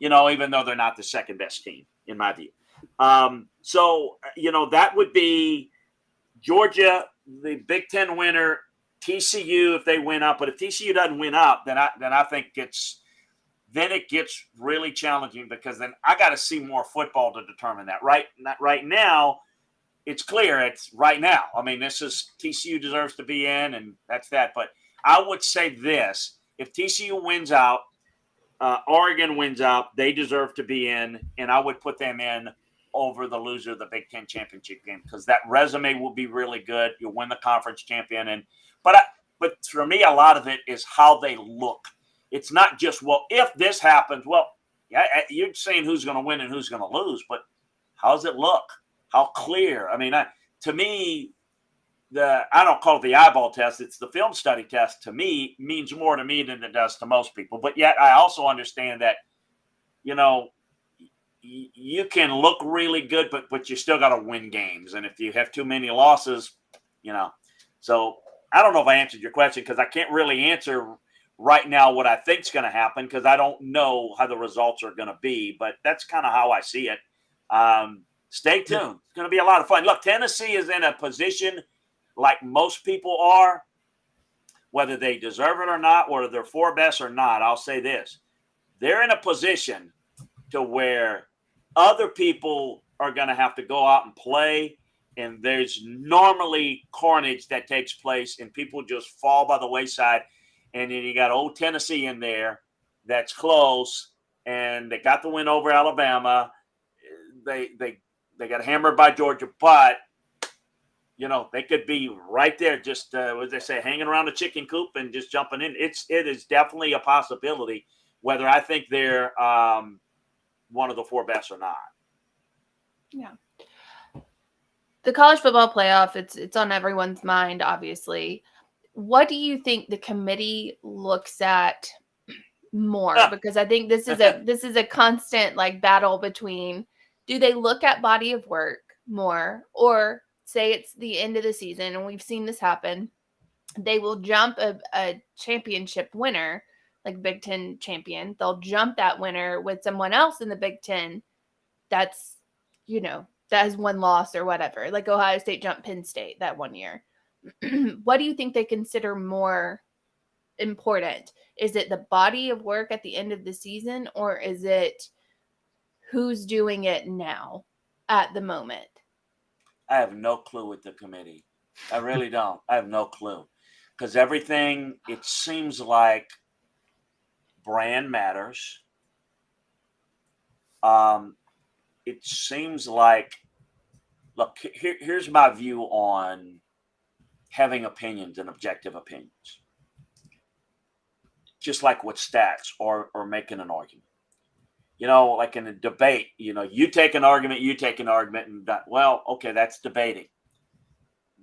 even though they're not the second best team, in my view. So, that would be Georgia, the Big Ten winner, TCU if they win up. But if TCU doesn't win up, then I think it gets really challenging, because then I got to see more football to determine that. Right now, it's clear. It's right now. I mean, this is TCU deserves to be in, and that's that. But I would say this: if TCU wins out, Oregon wins out, they deserve to be in, and I would put them in over the loser of the Big Ten championship game, because that resume will be really good. You'll win the conference champion, but for me, a lot of it is how they look. It's not just, well, if this happens, well, yeah, you're saying who's going to win and who's going to lose, but how does it look? How clear? I mean, to me, I don't call it the eyeball test. It's the film study test. To me, means more to me than it does to most people. But yet, I also understand that, you can look really good, but you still got to win games. And if you have too many losses, so I don't know if I answered your question, because I can't really answer right now what I think is going to happen, because I don't know how the results are going to be. But that's kind of how I see it. Stay tuned. It's going to be a lot of fun. Look, Tennessee is in a position like most people are, whether they deserve it or not, whether they're 4 best or not. I'll say this: they're in a position to where other people are going to have to go out and play, and there's normally carnage that takes place, and people just fall by the wayside. And then you got old Tennessee in there that's close, and they got the win over Alabama. They got hammered by Georgia, but they could be right there, just what they say, hanging around the chicken coop and just jumping in. It is definitely a possibility, whether I think they're one of the 4 best or not. Yeah. The college football playoff, it's on everyone's mind, obviously. What do you think the committee looks at more? Because I think this is a constant battle between, do they look at body of work more, or say it's the end of the season, and we've seen this happen, they will jump a championship winner, like Big Ten champion. They'll jump that winner with someone else in the Big Ten that's, that has 1 loss or whatever, like Ohio State jumped Penn State that one year. What do you think they consider more important? Is it the body of work at the end of the season, or is it who's doing it now at the moment? I have no clue with the committee. I really don't. I have no clue, because everything, it seems like brand matters. It seems like, look, here's my view on having opinions and objective opinions. Just like with stats or making an argument. Like in a debate, you take an argument, and well, okay, that's debating.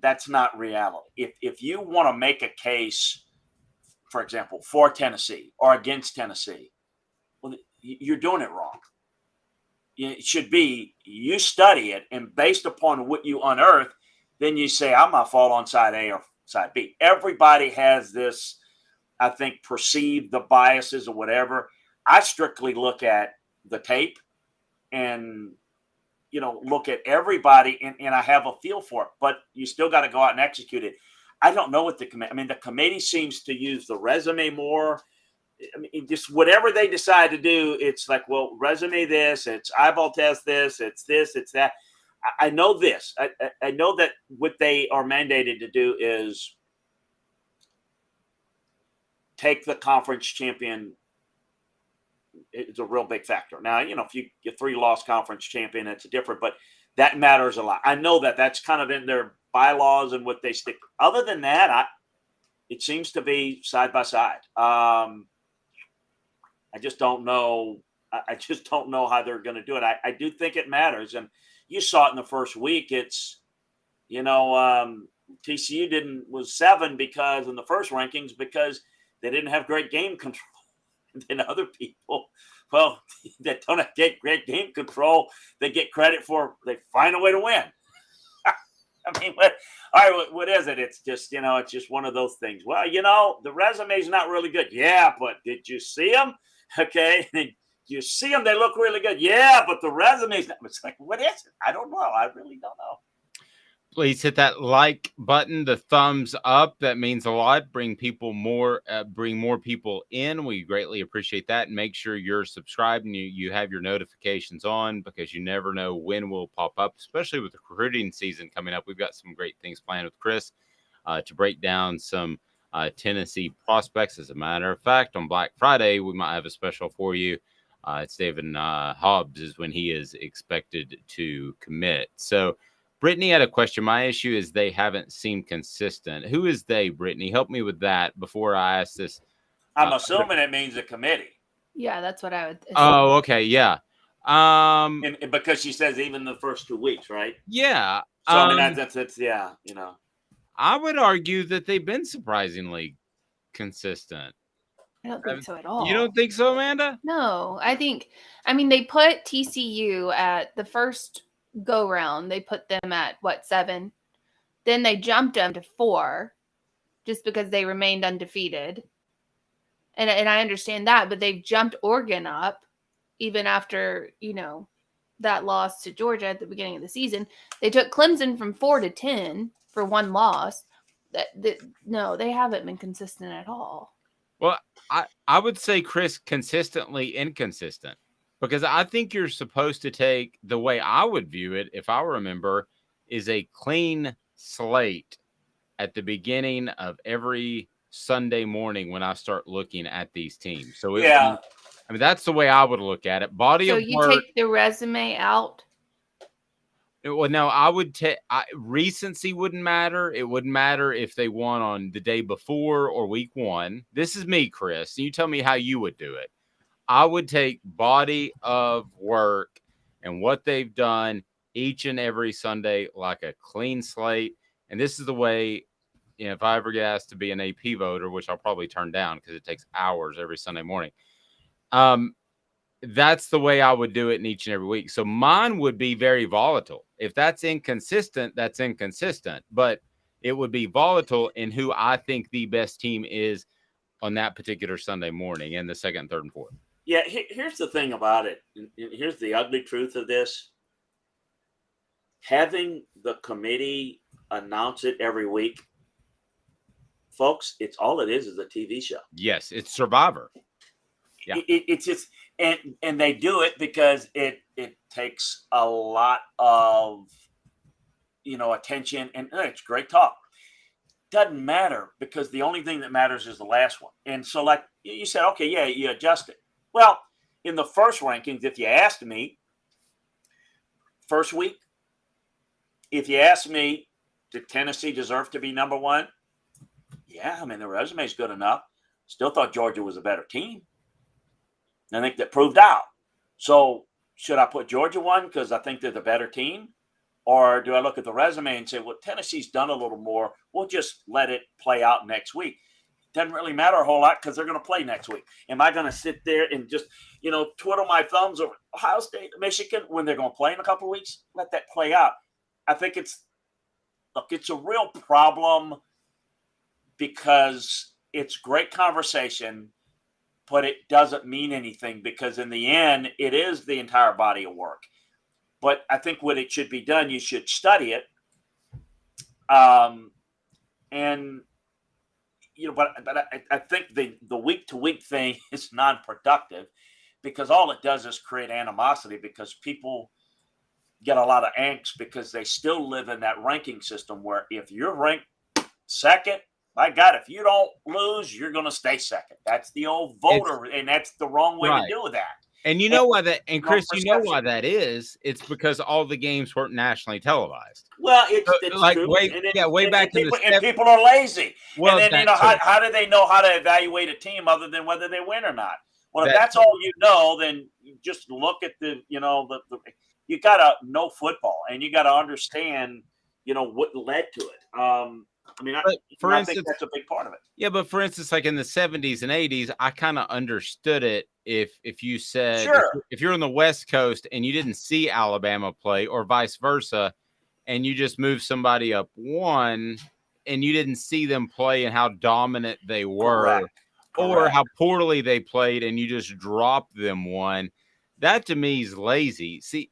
That's not reality. If you want to make a case, for example, for Tennessee or against Tennessee, well, you're doing it wrong. It should be, you study it, and based upon what you unearth, then you say, I'm going to fall on side A or side B. Everybody has this, I think, perceived the biases or whatever. I strictly look at the tape and, look at everybody, and I have a feel for it, but you still got to go out and execute it. I don't know what the committee seems to use the resume more. I mean, just whatever they decide to do, it's like, well, resume this, it's eyeball test this, it's that. I know this. I know that what they are mandated to do is take the conference champion. It's a real big factor. Now, if you get 3-loss conference champion, it's different, but that matters a lot. I know that that's kind of in their bylaws and what they stick. Other than that, it seems to be side by side. I just don't know. I just don't know how they're going to do it. I do think it matters. And you saw it in the first week. It's, TCU was 7 because in the first rankings, because they didn't have great game control. And then other people, well, that don't have great game control, they get credit for they find a way to win. I mean, what is it? It's just, it's just one of those things. Well, the resume's not really good. Yeah, but did you see them? Okay. You see them, they look really good. Yeah, but the resume's not. It's like, what is it? I don't know. I really don't know. Please hit that like button, the thumbs up. That means a lot. Bring more people in. We greatly appreciate that. And make sure you're subscribed and you have your notifications on, because you never know when we'll pop up, especially with the recruiting season coming up. We've got some great things planned with Chris to break down some Tennessee prospects. As a matter of fact, on Black Friday, we might have a special for you. It's David Hobbs is when he is expected to commit. So Brittany had a question. My issue is they haven't seemed consistent. Who is they, Brittany? Help me with that before I ask this. I'm assuming it means a committee. Yeah, that's what I would assume. Oh, okay. Yeah. And because she says even the first 2 weeks, right? Yeah. So, I mean, that's yeah, I would argue that they've been surprisingly consistent. I don't think so at all. You don't think so, Amanda? No, they put TCU at the first go round. They put them at 7? Then they jumped them to 4 just because they remained undefeated. And I understand that, but they've jumped Oregon up even after, that loss to Georgia at the beginning of the season. They took Clemson from 4 to 10 for 1 loss. No, they haven't been consistent at all. Well, I would say, Chris, consistently inconsistent, because I think you're supposed to take, the way I would view it, if I remember, is a clean slate at the beginning of every Sunday morning when I start looking at these teams. So that's the way I would look at it. So you take the resume out? Well, no, I would take recency wouldn't matter. It wouldn't matter if they won on the day before or week 1. This is me, Chris. You tell me how you would do it. I would take body of work and what they've done each and every Sunday like a clean slate. And this is the way, if I ever get asked to be an AP voter, which I'll probably turn down because it takes hours every Sunday morning. That's the way I would do it in each and every week. So mine would be very volatile. If that's inconsistent, that's inconsistent. But it would be volatile in who I think the best team is on that particular Sunday morning in the 2nd, 3rd, and 4th. Yeah, here's the thing about it. Here's the ugly truth of this. Having the committee announce it every week, folks, it's all it is a TV show. Yes, it's Survivor. Yeah. It's just and they do it because it takes a lot of attention, and it's great talk. Doesn't matter, because the only thing that matters is the last one. And so, like you said, okay, yeah, you adjust it. Well, in the first rankings, if you asked me, first week, if you asked me, did Tennessee deserve to be number 1? Yeah, I mean, the resume is good enough. Still thought Georgia was a better team. I think that proved out. So should I put Georgia 1 because I think they're the better team? Or do I look at the resume and say, well, Tennessee's done a little more. We'll just let it play out next week. Doesn't really matter a whole lot because they're going to play next week. Am I going to sit there and just, twiddle my thumbs over Ohio State, Michigan when they're going to play in a couple of weeks? Let that play out. I think it's a real problem because it's great conversation, but it doesn't mean anything because in the end, it is the entire body of work. But I think what it should be done, you should study it. But I think the week-to-week thing is non-productive because all it does is create animosity because people get a lot of angst because they still live in that ranking system where if you're ranked 2nd, my God, if you don't lose, you're going to stay 2nd. That's the old voter, and that's the wrong way to do that. And you know why that, and Chris, you know why that is? It's because all the games weren't nationally televised. Well, it's like true. way back in the and people are lazy. Well, and then how do they know how to evaluate a team other than whether they win or not? Well, if that's all you know, then you just look at the you got to know football and you got to understand what led to it. I mean, for I instance, think that's a big part of it. Yeah, but for instance, like in the 70s and 80s, I kind of understood it if you said Sure. if you're on the West Coast and you didn't see Alabama play or vice versa, and you just moved somebody up one and you didn't see them play and how dominant they were, or Correct. how poorly they played and you just dropped them one, that to me is lazy. See,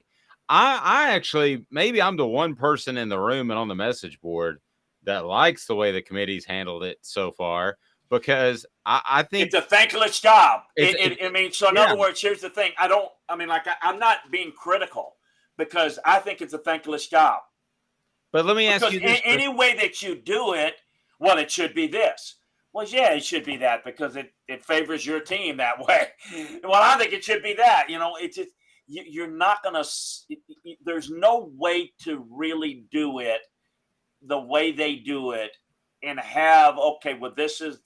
I actually, maybe I'm the one person in the room and on the message board that likes the way the committee's handled it so far, because I think it's a thankless job. I mean, so in other words, here's the thing. I'm not being critical because I think it's a thankless job. But let me ask you this. Any way that you do it, well, it should be this. Well, yeah, it should be that because it favors your team that way. Well, I think it should be that. It's just, you're not going to – there's no way to really do it the way they do it and have, okay, well, this is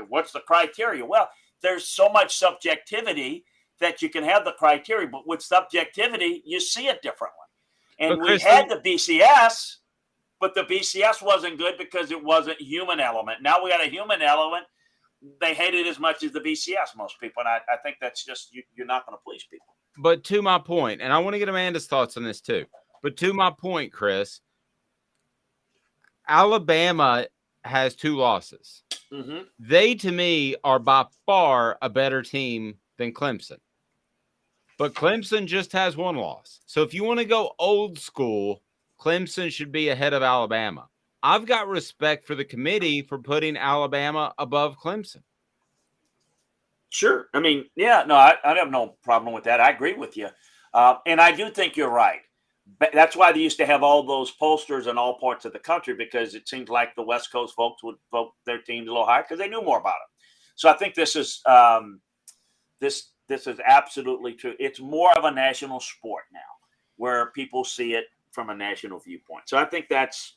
what's the criteria? Well, there's so much subjectivity that you can have the criteria, but with subjectivity, you see it differently. And we had the BCS, but the BCS wasn't good because it wasn't human element. Now we got a human element. They hate it as much as the BCS, most people. And I think that's just, you're not going to please people. But to my point, and I want to get Amanda's thoughts on this too, but to my point, Chris, Alabama has 2 losses. Mm-hmm. They, to me, are by far a better team than Clemson. But Clemson just has 1 loss. So if you want to go old school, Clemson should be ahead of Alabama. I've got respect for the committee for putting Alabama above Clemson. Sure. I mean, yeah, no, I have no problem with that. I agree with you. And I do think you're right. But that's why they used to have all those posters in all parts of the country, because it seems like the West Coast folks would vote their teams a little higher because they knew more about it. So I think this is this is absolutely true. It's more of a national sport now where people see it from a national viewpoint. So I think that's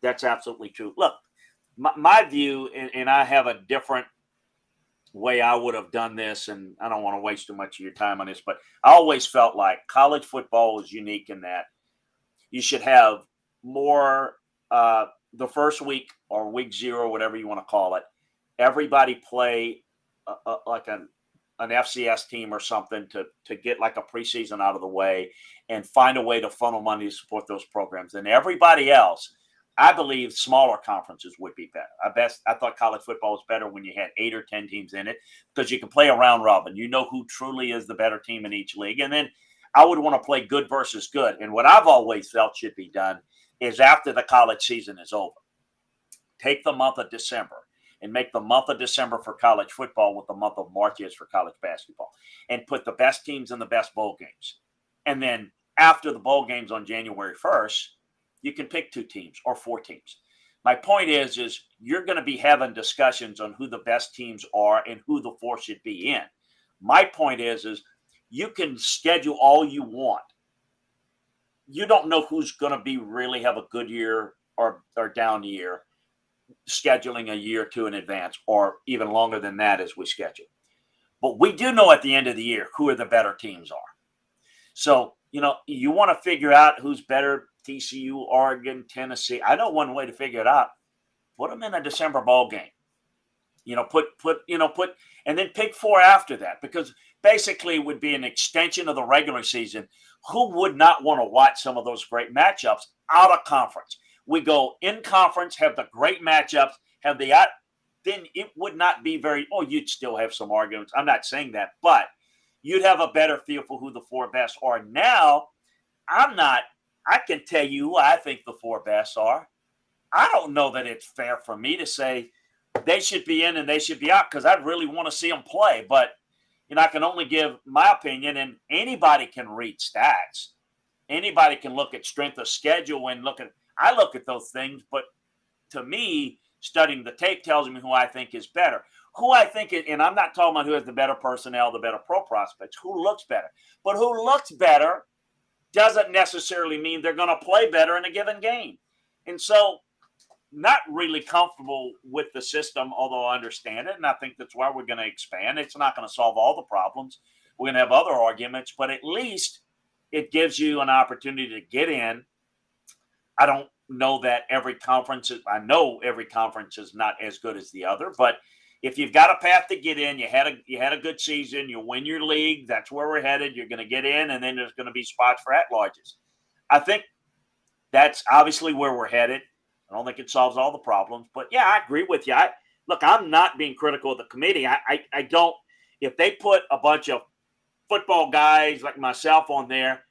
absolutely true. Look, my view, and I have a different way I would have done this, and I don't want to waste too much of your time on this, but I always felt like college football was unique in that you should have more the first week or week 0, whatever you want to call it, everybody play like an FCS team or something to get like a preseason out of the way and find a way to funnel money to support those programs. And everybody else, I believe smaller conferences would be better. I thought college football was better when you had 8 or 10 teams in it because you can play a round robin. You know who truly is the better team in each league. And then I would want to play good versus good. And what I've always felt should be done is after the college season is over, take the month of December and make the month of December for college football what the month of March is for college basketball, and put the best teams in the best bowl games. And then after the bowl games on January 1st, you can pick 2 teams or 4 teams. My point is you're going to be having discussions on who the best teams are and who the 4 should be in. My point is you can schedule all you want. You don't know who's going to really have a good year or down year, scheduling a year or 2 in advance, or even longer than that as we schedule. But we do know at the end of the year who the better teams are. So, you want to figure out who's better, TCU, Oregon, Tennessee. I know one way to figure it out. Put them in a December bowl game. And then pick 4 after that, because basically it would be an extension of the regular season. Who would not want to watch some of those great matchups out of conference? We go in conference, have the great matchups, then it would not be you'd still have some arguments. I'm not saying that, but you'd have a better feel for who the 4 best are. Now, I can tell you who I think the 4 best are. I don't know that it's fair for me to say they should be in and they should be out because I really want to see them play. But, I can only give my opinion, and anybody can read stats. Anybody can look at strength of schedule and I look at those things, but to me, studying the tape tells me who I think is better. Who I think, and I'm not talking about who has the better personnel, the better pro prospects, who looks better. But who looks better doesn't necessarily mean they're going to play better in a given game. And so, not really comfortable with the system, although I understand it, and I think that's why we're going to expand. It's not going to solve all the problems. We're going to have other arguments, but at least it gives you an opportunity to get in. I don't know that I know every conference is not as good as the other, but if you've got a path to get in, you had a good season, you win your league, that's where we're headed. You're going to get in, and then there's going to be spots for at-larges. I think that's obviously where we're headed. I don't think it solves all the problems, but yeah, I agree with you. Look, I'm not being critical of the committee. I don't. If they put a bunch of football guys like myself on there,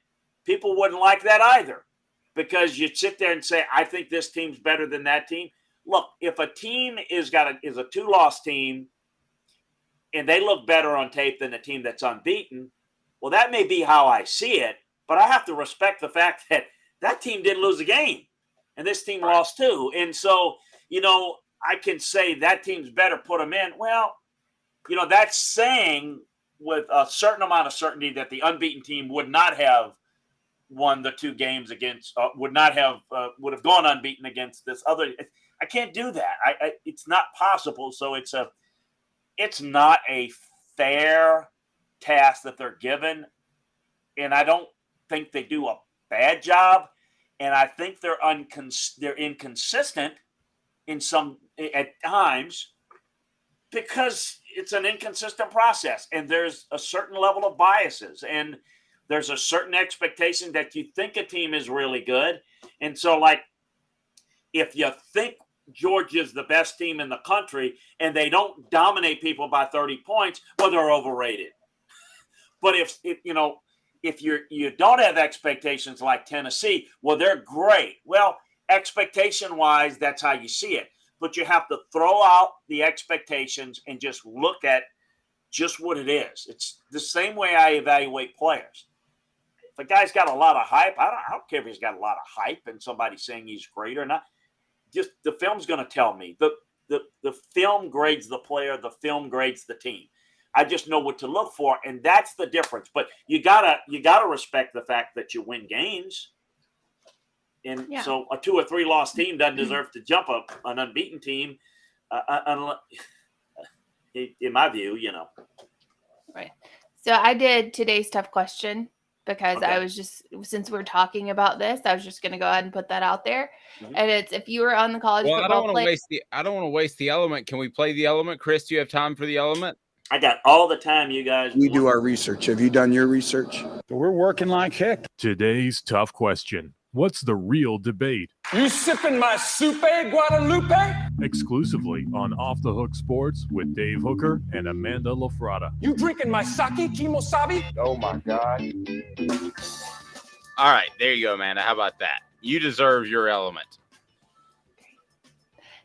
people wouldn't like that either, because you'd sit there and say, I think this team's better than that team. Look, if a team is a 2-loss team and they look better on tape than a team that's unbeaten, well, that may be how I see it, but I have to respect the fact that that team didn't lose a game and this team lost 2. And so, I can say that team's better, put them in. Well, that's saying with a certain amount of certainty that the unbeaten team would not have won the 2 games against, would have gone unbeaten against this other. I can't do that. It's not possible. So it's not a fair task that they're given. And I don't think they do a bad job. And I think they're inconsistent at times, because it's an inconsistent process, and there's a certain level of biases, and there's a certain expectation that you think a team is really good. And so, like, if you think Georgia's the best team in the country and they don't dominate people by 30 points, well, they're overrated. But if you don't have expectations like Tennessee, well, they're great. Well, expectation-wise, that's how you see it. But you have to throw out the expectations and just look at just what it is. It's the same way I evaluate players. If a guy's got a lot of hype, I don't care if he's got a lot of hype and somebody's saying he's great or not. Just the film's going to tell me. The film grades the player. The film grades the team. I just know what to look for, and that's the difference. But you gotta respect the fact that you win games. And so a 2 or 3 loss team doesn't deserve to jump up an unbeaten team, in my view, Right. So I did today's tough question because I was just, since we're talking about this, I was just going to go ahead and put that out there. Mm-hmm. And it's, if you were on the college football, I don't want to waste the element. Can we play the element, Chris? Do you have time for the element? I got all the time, you guys. We do our research. Have you done your research? We're working like heck. Today's tough question. What's the real debate? You sipping my soupe, Guadalupe? Exclusively on Off the Hook Sports with Dave Hooker and Amanda LaFratta. You drinking my sake, kimosabi? Oh, my God. All right, there you go, Amanda. How about that? You deserve your element.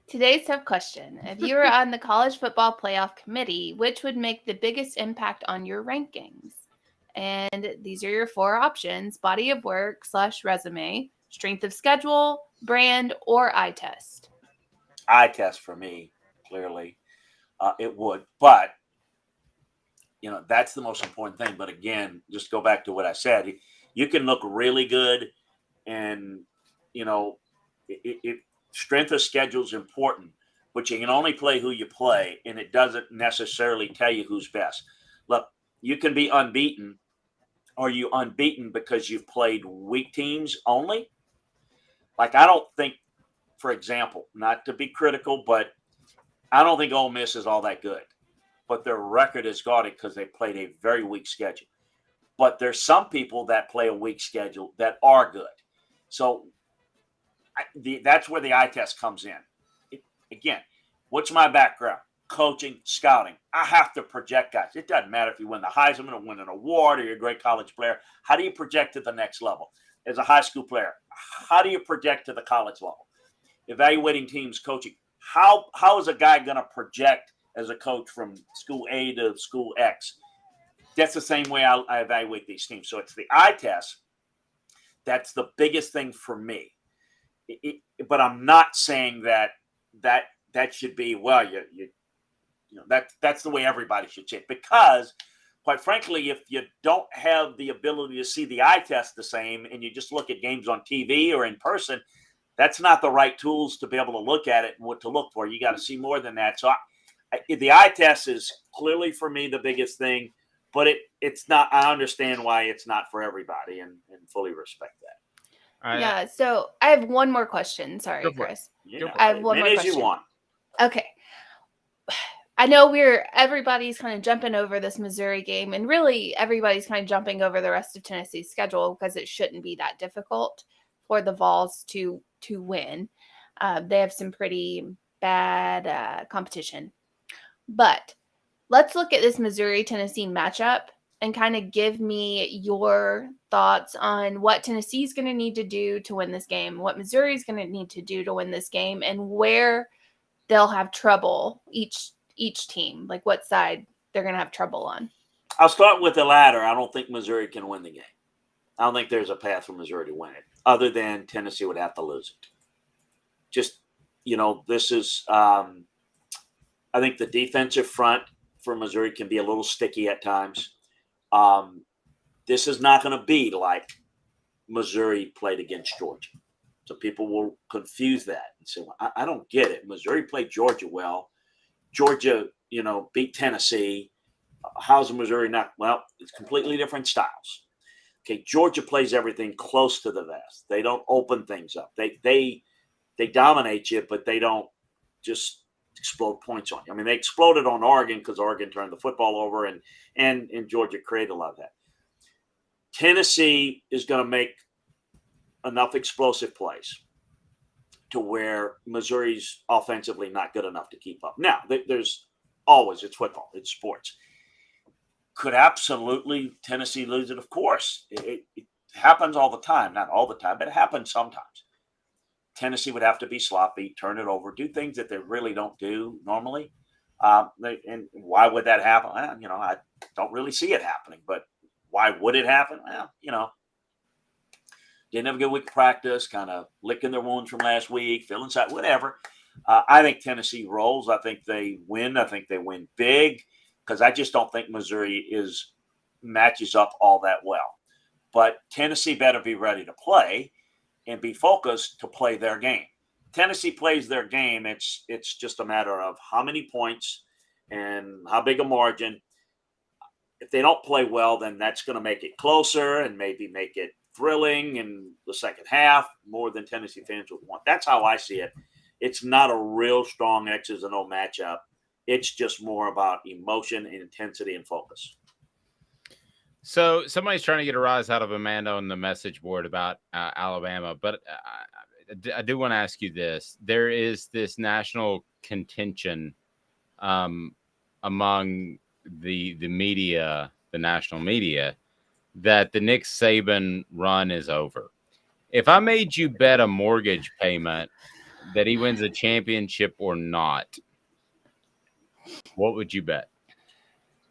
Today's tough question. If you were on the college football playoff committee, which would make the biggest impact on your rankings? And these are your 4 options: body of work / resume, strength of schedule, brand, or eye test. Eye test for me, clearly. It would. But, that's the most important thing. But again, just go back to what I said. You can look really good, and, strength of schedule is important, but you can only play who you play, and it doesn't necessarily tell you who's best. Look, you can be unbeaten. Are you unbeaten because you've played weak teams only? Like, I don't think, for example, not to be critical, but I don't think Ole Miss is all that good. But their record is gaudy because they played a very weak schedule. But there's some people that play a weak schedule that are good. So that's where the eye test comes in. Again, what's my background? Coaching, scouting. I have to project guys. It doesn't matter if you win the Heisman or win an award or you're a great college player. How do you project to the next level? As a high school player, how do you project to the college level? Evaluating teams, coaching. How is a guy going to project as a coach from school A to school X? That's the same way I evaluate these teams. So it's the eye test. That's the biggest thing for me. But I'm not saying that should be, well, that's the way everybody should see it, because quite frankly, if you don't have the ability to see the eye test the same and you just look at games on TV or in person, that's not the right tools to be able to look at it and what to look for. You got to see more than that. So the eye test is clearly for me the biggest thing, but it's not. I understand why it's not for everybody and fully respect that. Yeah. So I have one more question. Sorry, Chris. Yeah, I have one more as question. you want. Okay. I know everybody's kind of jumping over this Missouri game, and really everybody's kind of jumping over the rest of Tennessee's schedule because it shouldn't be that difficult for the Vols to win. They have some pretty bad competition. But let's look at this Missouri-Tennessee matchup and kind of give me your thoughts on what Tennessee's going to need to do to win this game, what Missouri's going to need to do to win this game, and where they'll have trouble each team, like what side they're going to have trouble on. I'll start with the latter. I don't think Missouri can win the game. I don't think there's a path for Missouri to win it, other than Tennessee would have to lose it. Just, this is I think the defensive front for Missouri can be a little sticky at times. This is not going to be like Missouri played against Georgia. So people will confuse that and say, well, I don't get it. Missouri played Georgia well. Georgia, beat Tennessee. How's Missouri not? Well, it's completely different styles. Okay, Georgia plays everything close to the vest. They don't open things up. They dominate you, but they don't just explode points on you. I mean, they exploded on Oregon because Oregon turned the football over, and Georgia created a lot of that. Tennessee is going to make enough explosive plays to where Missouri's offensively not good enough to keep up. Now, there's always, it's football, it's sports. Could absolutely Tennessee lose it? Of course. It happens all the time. Not all the time, but it happens sometimes. Tennessee would have to be sloppy, turn it over, do things that they really don't do normally. And why would that happen? Well, I don't really see it happening, but why would it happen? Well, didn't have a good week of practice, kind of licking their wounds from last week, feeling sad, whatever. I think Tennessee rolls. I think they win. I think they win big because I just don't think Missouri matches up all that well. But Tennessee better be ready to play and be focused to play their game. Tennessee plays their game. It's just a matter of how many points and how big a margin. If they don't play well, then that's going to make it closer and maybe make it thrilling in the second half more than Tennessee fans would want. That's how I see it. It's not a real strong X's and O matchup. It's just more about emotion and intensity and focus. So somebody's trying to get a rise out of Amanda on the message board about Alabama, but I do want to ask you this. There is this national contention among the media, the national media, that the Nick Saban run is over. If I made you bet a mortgage payment that he wins a championship or not, what would you bet?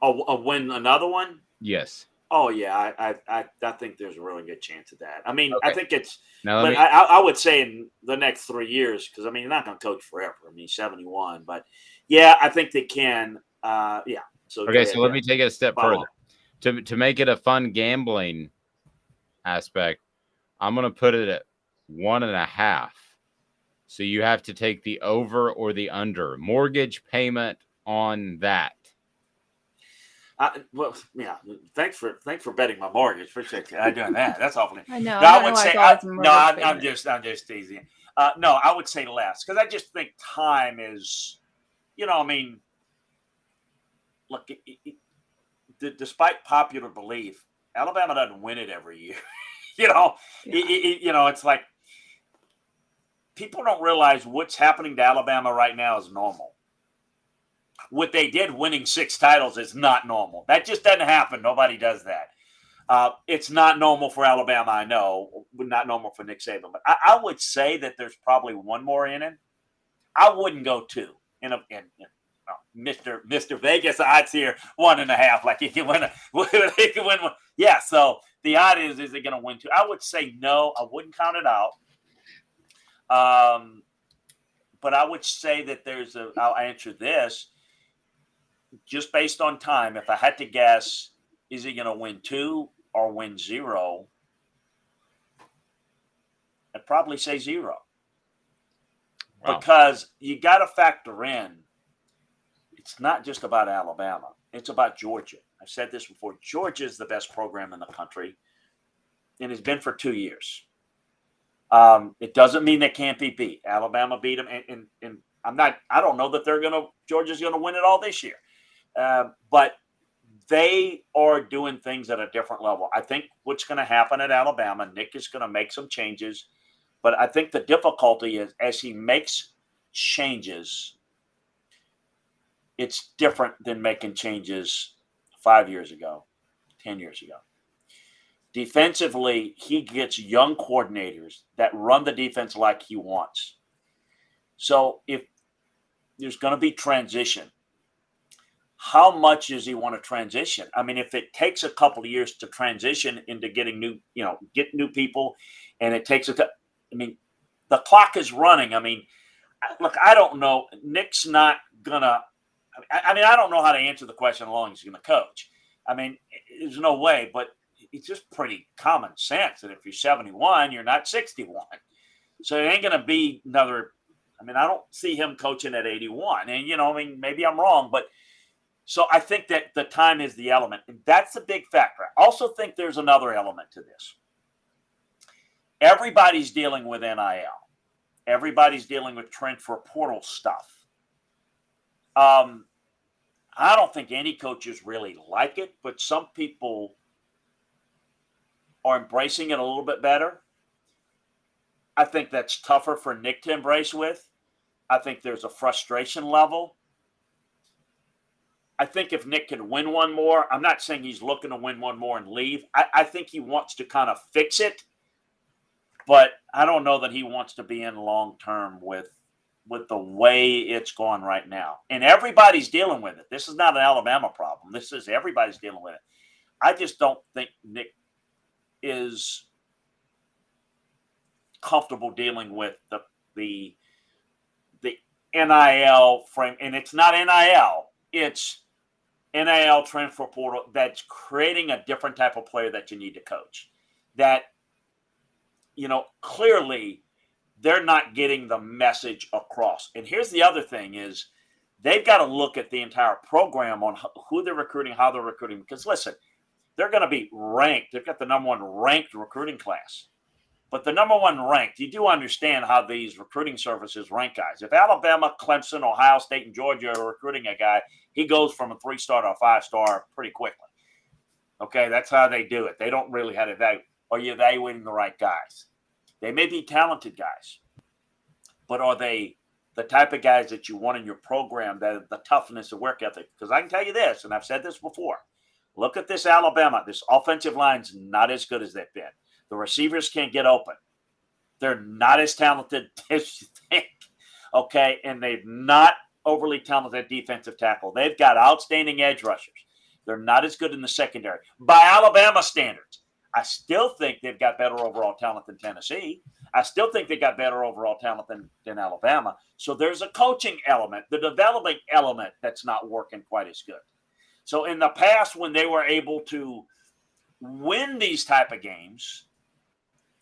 Oh, win another one? Yes. Oh yeah, I think there's a really good chance of that. I mean, Okay. I think it's. Now, but I would say in the next 3 years, because you're not going to coach forever. I mean, 71, but yeah, I think they can. Yeah. So okay, so let me take it a step Follow. further. To make it a fun gambling aspect, I'm going to put it at 1.5. So you have to take the over or the under mortgage payment on that. Well, yeah. Thanks for betting my mortgage. Appreciate you doing that. That's awful. I know. No, I I don't would know why say I thought it was a I'm mortgage just teasing. No, I would say less because I just think time is, I mean, look, despite popular belief, Alabama doesn't win it every year. It's like people don't realize what's happening to Alabama right now is normal. What they did winning 6 titles is not normal. That just doesn't happen. Nobody does that. It's not normal for Alabama, I know. Not normal for Nick Saban. But I would say that there's probably one more in it. I wouldn't go 2. Mr. Vegas odds here 1.5. Like he can win one. Yeah, so the odd is they're going to win 2? I would say no. I wouldn't count it out. But I would say that I'll answer this. Just based on time, if I had to guess, is he going to win 2 or win 0? I'd probably say 0. Wow. Because you got to factor in, it's not just about Alabama. It's about Georgia. I've said this before. Georgia is the best program in the country, and it's been for 2 years. It doesn't mean they can't be beat. Alabama beat them, and I don't know that Georgia's going to win it all this year. But they are doing things at a different level. I think what's going to happen at Alabama, Nick is going to make some changes, but I think the difficulty is as he makes changes, it's different than making changes 5 years ago, 10 years ago. Defensively, he gets young coordinators that run the defense like he wants. So if there's going to be transition, how much does he want to transition? I mean, if it takes a couple of years to transition into getting get new people, and it takes the clock is running. I mean, look, I don't know. Nick's not going to – I don't know how to answer the question how long he's going to coach. I mean, there's no way, but it's just pretty common sense that if you're 71, you're not 61. So it ain't going to be another – I don't see him coaching at 81. And, maybe I'm wrong, but – so I think that the time is the element, and that's a big factor. I also think there's another element to this. Everybody's dealing with NIL. Everybody's dealing with transfer portal stuff. I don't think any coaches really like it, but some people are embracing it a little bit better. I think that's tougher for Nick to embrace with. I think there's a frustration level. I think if Nick could win one more, I'm not saying he's looking to win one more and leave. I think he wants to kind of fix it, but I don't know that he wants to be in long-term with the way it's going right now. And everybody's dealing with it. This is not an Alabama problem. Everybody's dealing with it. I just don't think Nick is comfortable dealing with the NIL frame. And it's not NIL. It's NIL transfer portal that's creating a different type of player that you need to coach. That, clearly they're not getting the message across. And here's the other thing is they've got to look at the entire program on who they're recruiting, how they're recruiting. Because, listen, they're going to be ranked. They've got the number one ranked recruiting class. But the number one ranked, you do understand how these recruiting services rank guys. If Alabama, Clemson, Ohio State, and Georgia are recruiting a guy, he goes from a 3-star to a 5-star pretty quickly. Okay, that's how they do it. They don't really have to evaluate. Are you evaluating the right guys? They may be talented guys, but are they the type of guys that you want in your program, that the toughness of work ethic? Because I can tell you this, and I've said this before. Look at this Alabama. This offensive line's not as good as they've been. The receivers can't get open. They're not as talented as you think, okay? And they've not overly talented defensive tackle. They've got outstanding edge rushers. They're not as good in the secondary. By Alabama standards, I still think they've got better overall talent than Tennessee. I still think they got better overall talent than Alabama. So there's a coaching element, the developing element that's not working quite as good. So in the past, when they were able to win these type of games,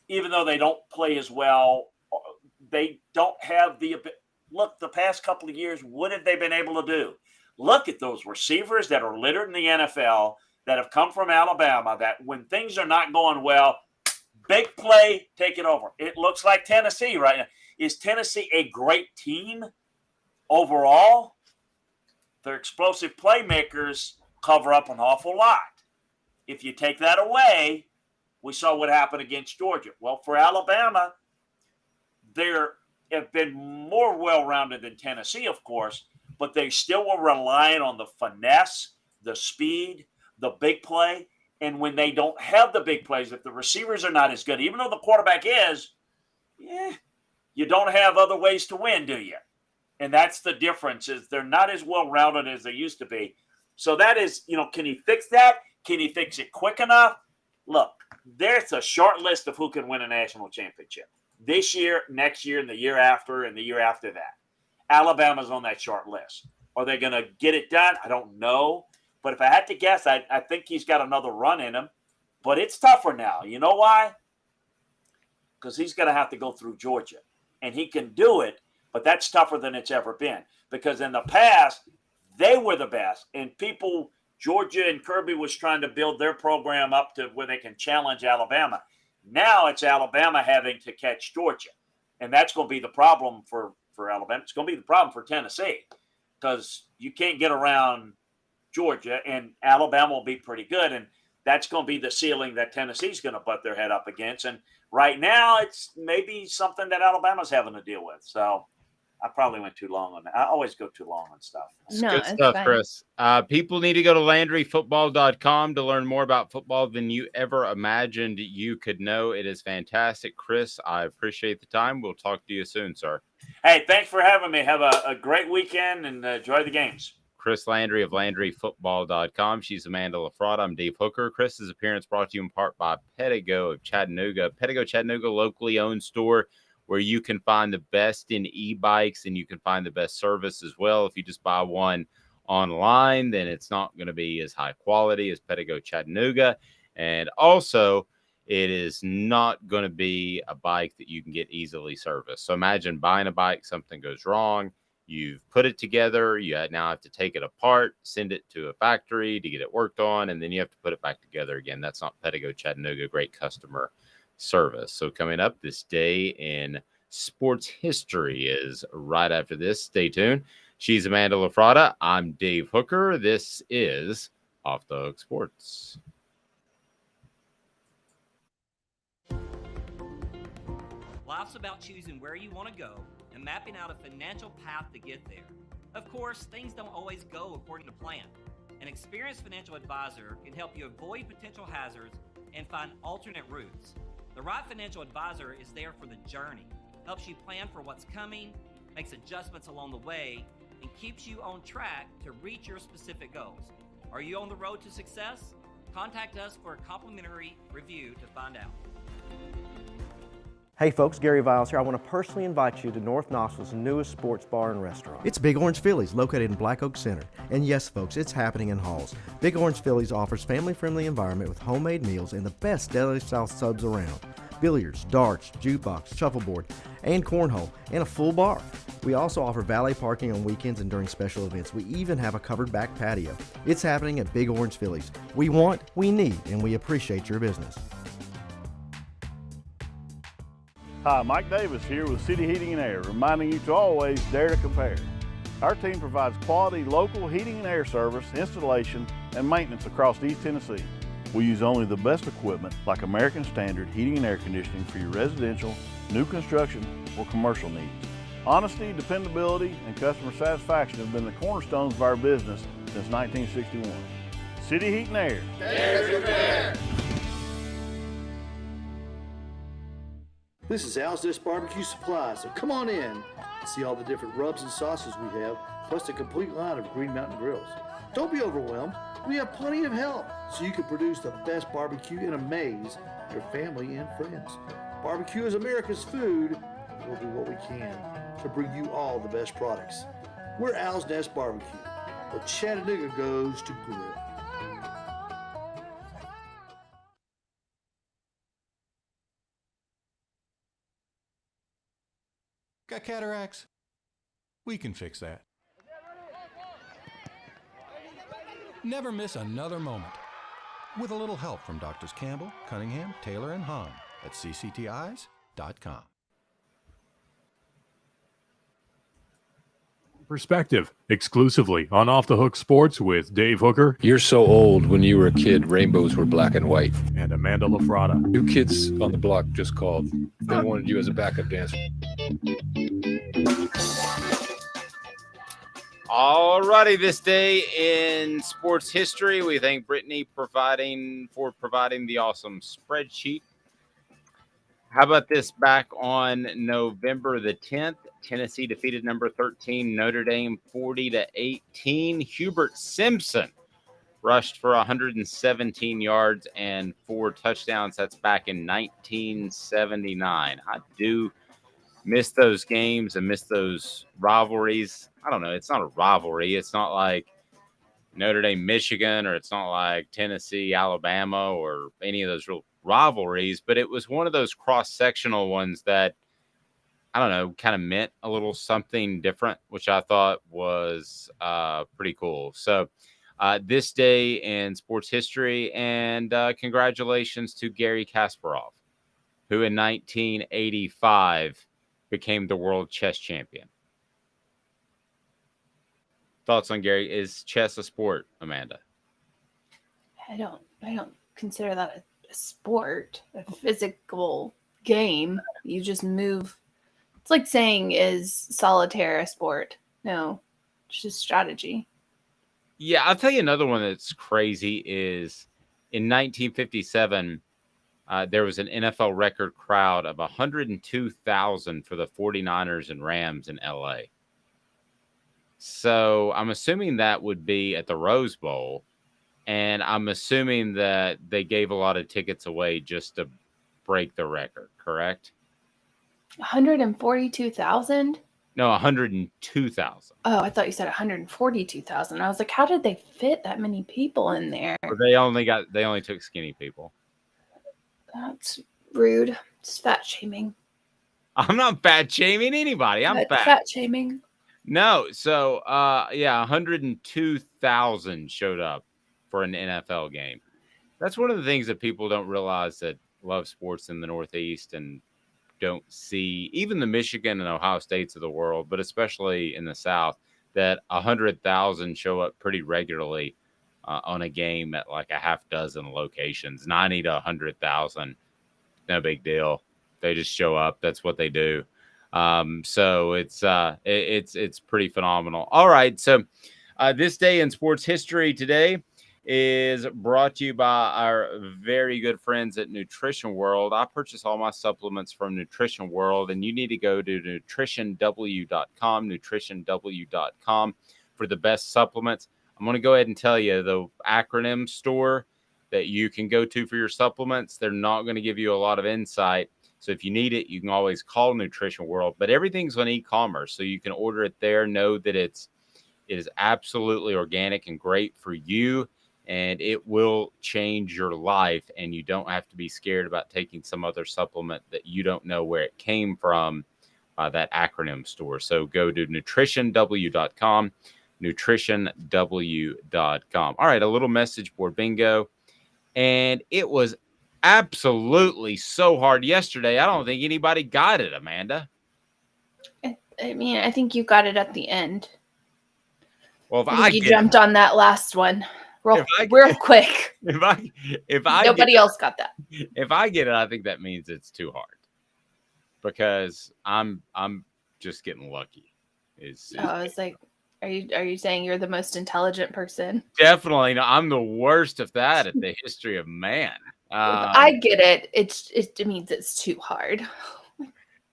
even though they don't play as well, they don't have the – look, the past couple of years, what have they been able to do? Look at those receivers that are littered in the NFL that have come from Alabama, that when things are not going well, big play, take it over. It looks like Tennessee right now. Is Tennessee a great team overall? Their explosive playmakers cover up an awful lot. If you take that away, we saw what happened against Georgia. Well, for Alabama, they have been more well-rounded than Tennessee, of course, but they still were relying on the finesse, the speed, the big play. And when they don't have the big plays, if the receivers are not as good, even though the quarterback is, you don't have other ways to win, do you? And that's the difference, is they're not as well-rounded as they used to be. So that is, can he fix that? Can he fix it quick enough? Look, there's a short list of who can win a national championship this year, next year, and the year after, and the year after that. Alabama's on that short list. Are they going to get it done? I don't know. But if I had to guess, I think he's got another run in him. But it's tougher now. You know why? Because he's going to have to go through Georgia. And he can do it, but that's tougher than it's ever been. Because in the past, they were the best. And Georgia and Kirby was trying to build their program up to where they can challenge Alabama. Now it's Alabama having to catch Georgia. And that's going to be the problem for Alabama. It's going to be the problem for Tennessee because you can't get around Georgia, and Alabama will be pretty good. And that's going to be the ceiling that Tennessee's going to butt their head up against. And right now, it's maybe something that Alabama's having to deal with. So I probably went too long on that. I always go too long on stuff. No, Good it's stuff, fine. Chris. People need to go to LandryFootball.com to learn more about football than you ever imagined you could know. It is fantastic. Chris, I appreciate the time. We'll talk to you soon, sir. Hey, thanks for having me. Have a great weekend and enjoy the games. Chris Landry of LandryFootball.com. She's Amanda LaFratta. I'm Dave Hooker. Chris's appearance brought to you in part by Pedigo of Chattanooga. Pedigo Chattanooga, locally owned store where you can find the best in e-bikes and you can find the best service as well. If you just buy one online, then it's not going to be as high quality as Pedigo Chattanooga. And also, it is not going to be a bike that you can get easily serviced. So imagine buying a bike, something goes wrong. You've put it together. You now have to take it apart, send it to a factory to get it worked on, and then you have to put it back together again. That's not Pedigo Chattanooga. Great customer service. So coming up this day in sports history is right after this. Stay tuned. She's Amanda LaFratta. I'm Dave Hooker. This is Off the Hook Sports. Life's about choosing where you want to go and mapping out a financial path to get there. Of course, things don't always go according to plan. An experienced financial advisor can help you avoid potential hazards and find alternate routes. The right financial advisor is there for the journey, helps you plan for what's coming, makes adjustments along the way, and keeps you on track to reach your specific goals. Are you on the road to success? Contact us for a complimentary review to find out. Hey folks, Gary Viles here. I want to personally invite you to North Knoxville's newest sports bar and restaurant. It's Big Orange Phillies, located in Black Oak Center. And yes folks, it's happening in Halls. Big Orange Phillies offers family-friendly environment with homemade meals and the best deli-style subs around. Billiards, darts, jukebox, shuffleboard, and cornhole, and a full bar. We also offer valet parking on weekends and during special events. We even have a covered back patio. It's happening at Big Orange Phillies. We want, we need, and we appreciate your business. Hi, Mike Davis here with City Heating and Air, reminding you to always dare to compare. Our team provides quality local heating and air service, installation, and maintenance across East Tennessee. We use only the best equipment like American Standard heating and air conditioning for your residential, new construction, or commercial needs. Honesty, dependability, and customer satisfaction have been the cornerstones of our business since 1961. City Heat and Air. Dare to compare. This is Al's Dish Barbecue Supply, so come on in and see all the different rubs and sauces we have, plus a complete line of Green Mountain grills. Don't be overwhelmed. We have plenty of help, so you can produce the best barbecue and amaze your family and friends. Barbecue is America's food. We'll do what we can to bring you all the best products. We're Al's Nest Barbecue, where Chattanooga goes to grill. Got cataracts? We can fix that. Never miss another moment. With a little help from Doctors Campbell, Cunningham, Taylor, and Hahn at cctis.com. Perspective, exclusively on Off the Hook Sports with Dave Hooker. You're so old. When you were a kid, rainbows were black and white. And Amanda LaFratta. New Kids on the Block just called. They wanted you as a backup dancer. All righty, this day in sports history, we thank Brittany for providing the awesome spreadsheet. How about this? Back on November the 10th, Tennessee defeated number 13 Notre Dame 40-18. Hubert Simpson rushed for 117 yards and 4 touchdowns. That's back in 1979. I do miss those games and miss those rivalries. I don't know. It's not a rivalry. It's not like Notre Dame, Michigan, or it's not like Tennessee, Alabama, or any of those real rivalries, but it was one of those cross-sectional ones that, I don't know, kind of meant a little something different, which I thought was pretty cool. So this day in sports history, and congratulations to Gary Kasparov. who in 1985 became the world chess champion. Thoughts on Gary? Is chess a sport, Amanda? I don't consider that a sport, a physical game. You just move. It's like saying, is solitaire a sport? No, it's just strategy. Yeah, I'll tell you another one that's crazy is in 1957, there was an NFL record crowd of 102,000 for the 49ers and Rams in LA. So I'm assuming that would be at the Rose Bowl. And I'm assuming that they gave a lot of tickets away just to break the record, correct? 142,000? No, 102,000. Oh, I thought you said 142,000. I was like, how did they fit that many people in there? They only took skinny people. That's rude. It's fat shaming. I'm not fat shaming anybody. I'm fat. Fat shaming. No, so 102,000 showed up for an NFL game. That's one of the things that people don't realize that love sports in the Northeast and don't see, even the Michigan and Ohio States of the world, but especially in the South, that 100,000 show up pretty regularly on a game at like a half dozen locations. 90 to 100,000, no big deal. They just show up. That's what they do. So it's pretty phenomenal. All right. So this day in sports history today is brought to you by our very good friends at Nutrition World. I purchase all my supplements from Nutrition World, and you need to go to nutritionw.com, nutritionw.com for the best supplements. I'm going to go ahead and tell you the acronym store that you can go to for your supplements. They're not going to give you a lot of insight. So if you need it, you can always call Nutrition World, but everything's on e-commerce. So you can order it there. Know that it is absolutely organic and great for you, and it will change your life. And you don't have to be scared about taking some other supplement that you don't know where it came from, that acronym store. So go to nutritionw.com, nutritionw.com. All right, a little message board bingo. And it was absolutely so hard yesterday. I don't think anybody got it, Amanda. I mean, I think you got it at the end. Well, you jumped on that last one real quick. If Nobody else got that. If I get it, I think that means it's too hard because I'm just getting lucky. I was like, are you saying you're the most intelligent person? Definitely. No, I'm the worst of that at the history of man. I get it. It means it's too hard.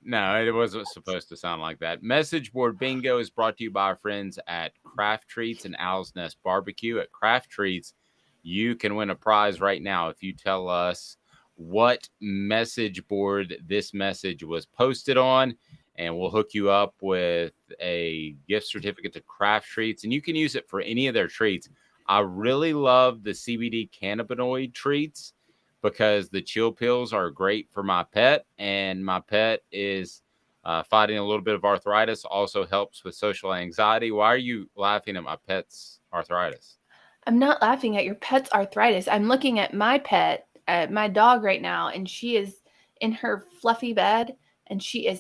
No, it wasn't supposed to sound like that. Message board bingo is brought to you by our friends at Craft Treats and Owl's Nest Barbecue. At Craft Treats, you can win a prize right now if you tell us what message board this message was posted on, and we'll hook you up with a gift certificate to Craft Treats, and you can use it for any of their treats. I really love the CBD cannabinoid treats because the chill pills are great for my pet, and my pet is fighting a little bit of arthritis, also helps with social anxiety. Why are you laughing at my pet's arthritis? I'm not laughing at your pet's arthritis. I'm looking at my pet, my dog right now, and she is in her fluffy bed, and she is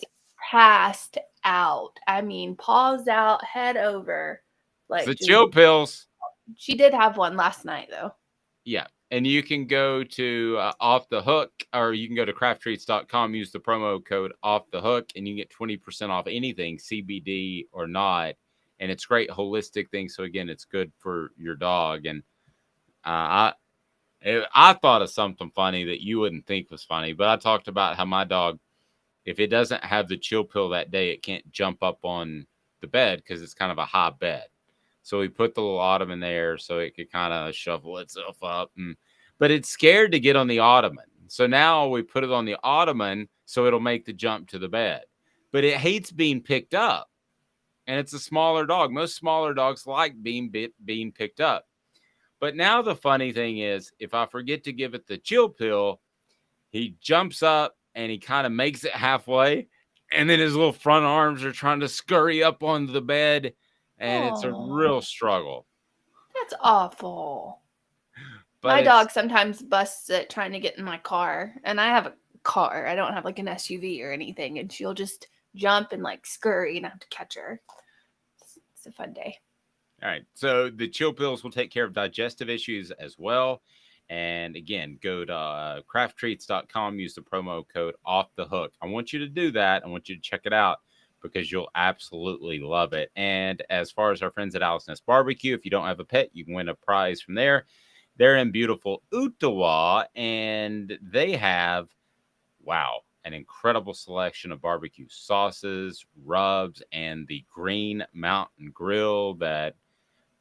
passed out. I mean, paws out, head over. Like the chill pills. She did have one last night, though. Yeah. And you can go to Off the Hook, or you can go to crafttreats.com, use the promo code Off the Hook, and you can get 20% off anything, CBD or not. And it's great holistic thing. So again, it's good for your dog. And I thought of something funny that you wouldn't think was funny, but I talked about how my dog, if it doesn't have the chill pill that day, it can't jump up on the bed because it's kind of a high bed. So we put the little ottoman there so it could kind of shuffle itself up. But it's scared to get on the ottoman. So now we put it on the ottoman so it'll make the jump to the bed. But it hates being picked up. And it's a smaller dog. Most smaller dogs like being picked up. But now the funny thing is, if I forget to give it the chill pill, he jumps up and he kind of makes it halfway. And then his little front arms are trying to scurry up onto the bed. And it's a real struggle. That's awful. But my dog sometimes busts it trying to get in my car. And I have a car. I don't have like an SUV or anything, and she'll just jump and like scurry, and I have to catch her. It's a fun day. All right. So the chill pills will take care of digestive issues as well. And again, go to crafttreats.com, use the promo code OFFTHEHOOK. I want you to do that. I want you to check it out because you'll absolutely love it. And as far as our friends at Alice Nest Barbecue, if you don't have a pet, you can win a prize from there. They're in beautiful Ottawa, and they have, wow, an incredible selection of barbecue sauces, rubs, and the Green Mountain Grill that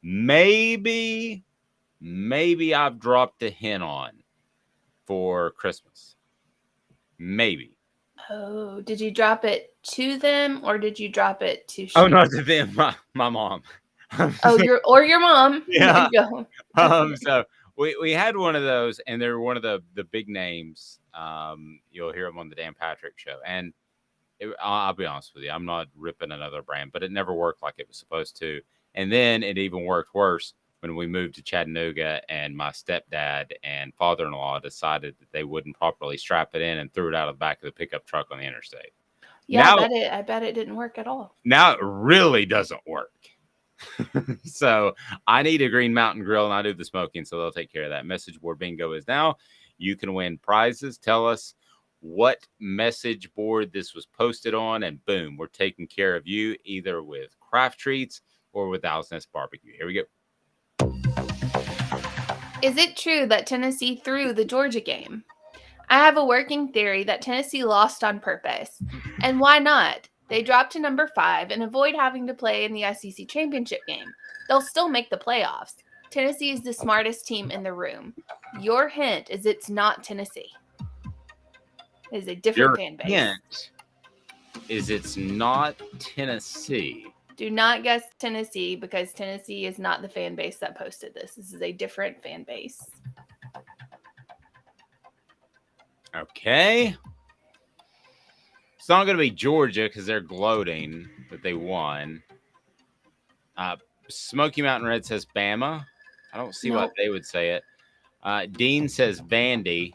maybe I've dropped a hint on for Christmas. Maybe. Oh, did you drop it to them or did you drop it to Oh, not to them, my mom. Oh, your mom. Yeah. There you go. So we had one of those, and they're one of the big names. You'll hear them on the Dan Patrick Show. And I'll be honest with you, I'm not ripping another brand, but it never worked like it was supposed to. And then it even worked worse when we moved to Chattanooga, and my stepdad and father-in-law decided that they wouldn't properly strap it in and threw it out of the back of the pickup truck on the interstate. Yeah, Now, I bet it didn't work at all. now it really doesn't work. So I need a Green Mountain Grill, and I do the smoking, so they'll take care of that. Message board bingo is now. You can win prizes. Tell us what message board this was posted on, and boom, we're taking care of you either with Craft Treats or with Alice Nest Barbecue. Here we go. Is it true that Tennessee threw the Georgia game? I have a working theory that Tennessee lost on purpose. And why not? They dropped to number 5 and avoid having to play in the SEC championship game. They'll still make the playoffs. Tennessee is the smartest team in the room. Your hint is it's not Tennessee. It is a different fan base. Hint is it's not Tennessee. Do not guess Tennessee because Tennessee is not the fan base that posted this. This is a different fan base. Okay. It's not going to be Georgia because they're gloating that they won. Smoky Mountain Red says Bama. I don't see what they would say it. Dean says Vandy.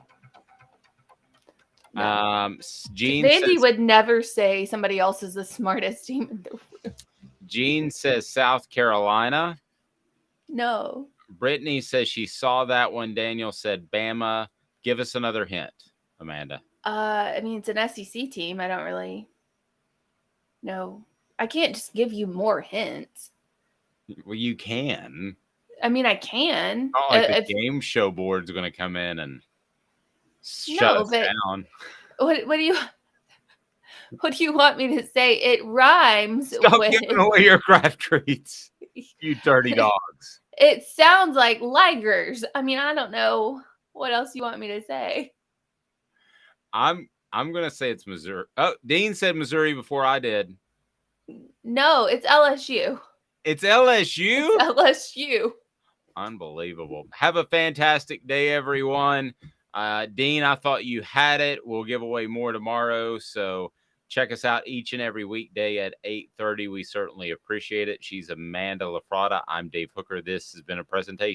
Gene Vandy says, would never say somebody else is the smartest team in the room. Gene says South Carolina. No. Brittany says she saw that one. Daniel said Bama. Give us another hint, Amanda. I mean, it's an SEC team. I don't really know. I can't just give you more hints. Well, you can. I mean, I can. Not like the game show board's going to come in and shut us down. What do you want me to say? It rhymes. Stop giving away your Craft Treats, you dirty dogs. It sounds like Ligers. I mean, I don't know what else you want me to say. I'm gonna say it's Missouri. Oh, Dean said Missouri before I did. No, it's LSU. It's LSU? It's LSU. Unbelievable. Have a fantastic day, everyone. Dean, I thought you had it. We'll give away more tomorrow. So check us out each and every weekday at 8:30. We certainly appreciate it. She's Amanda LaFratta. I'm Dave Hooker. This has been a presentation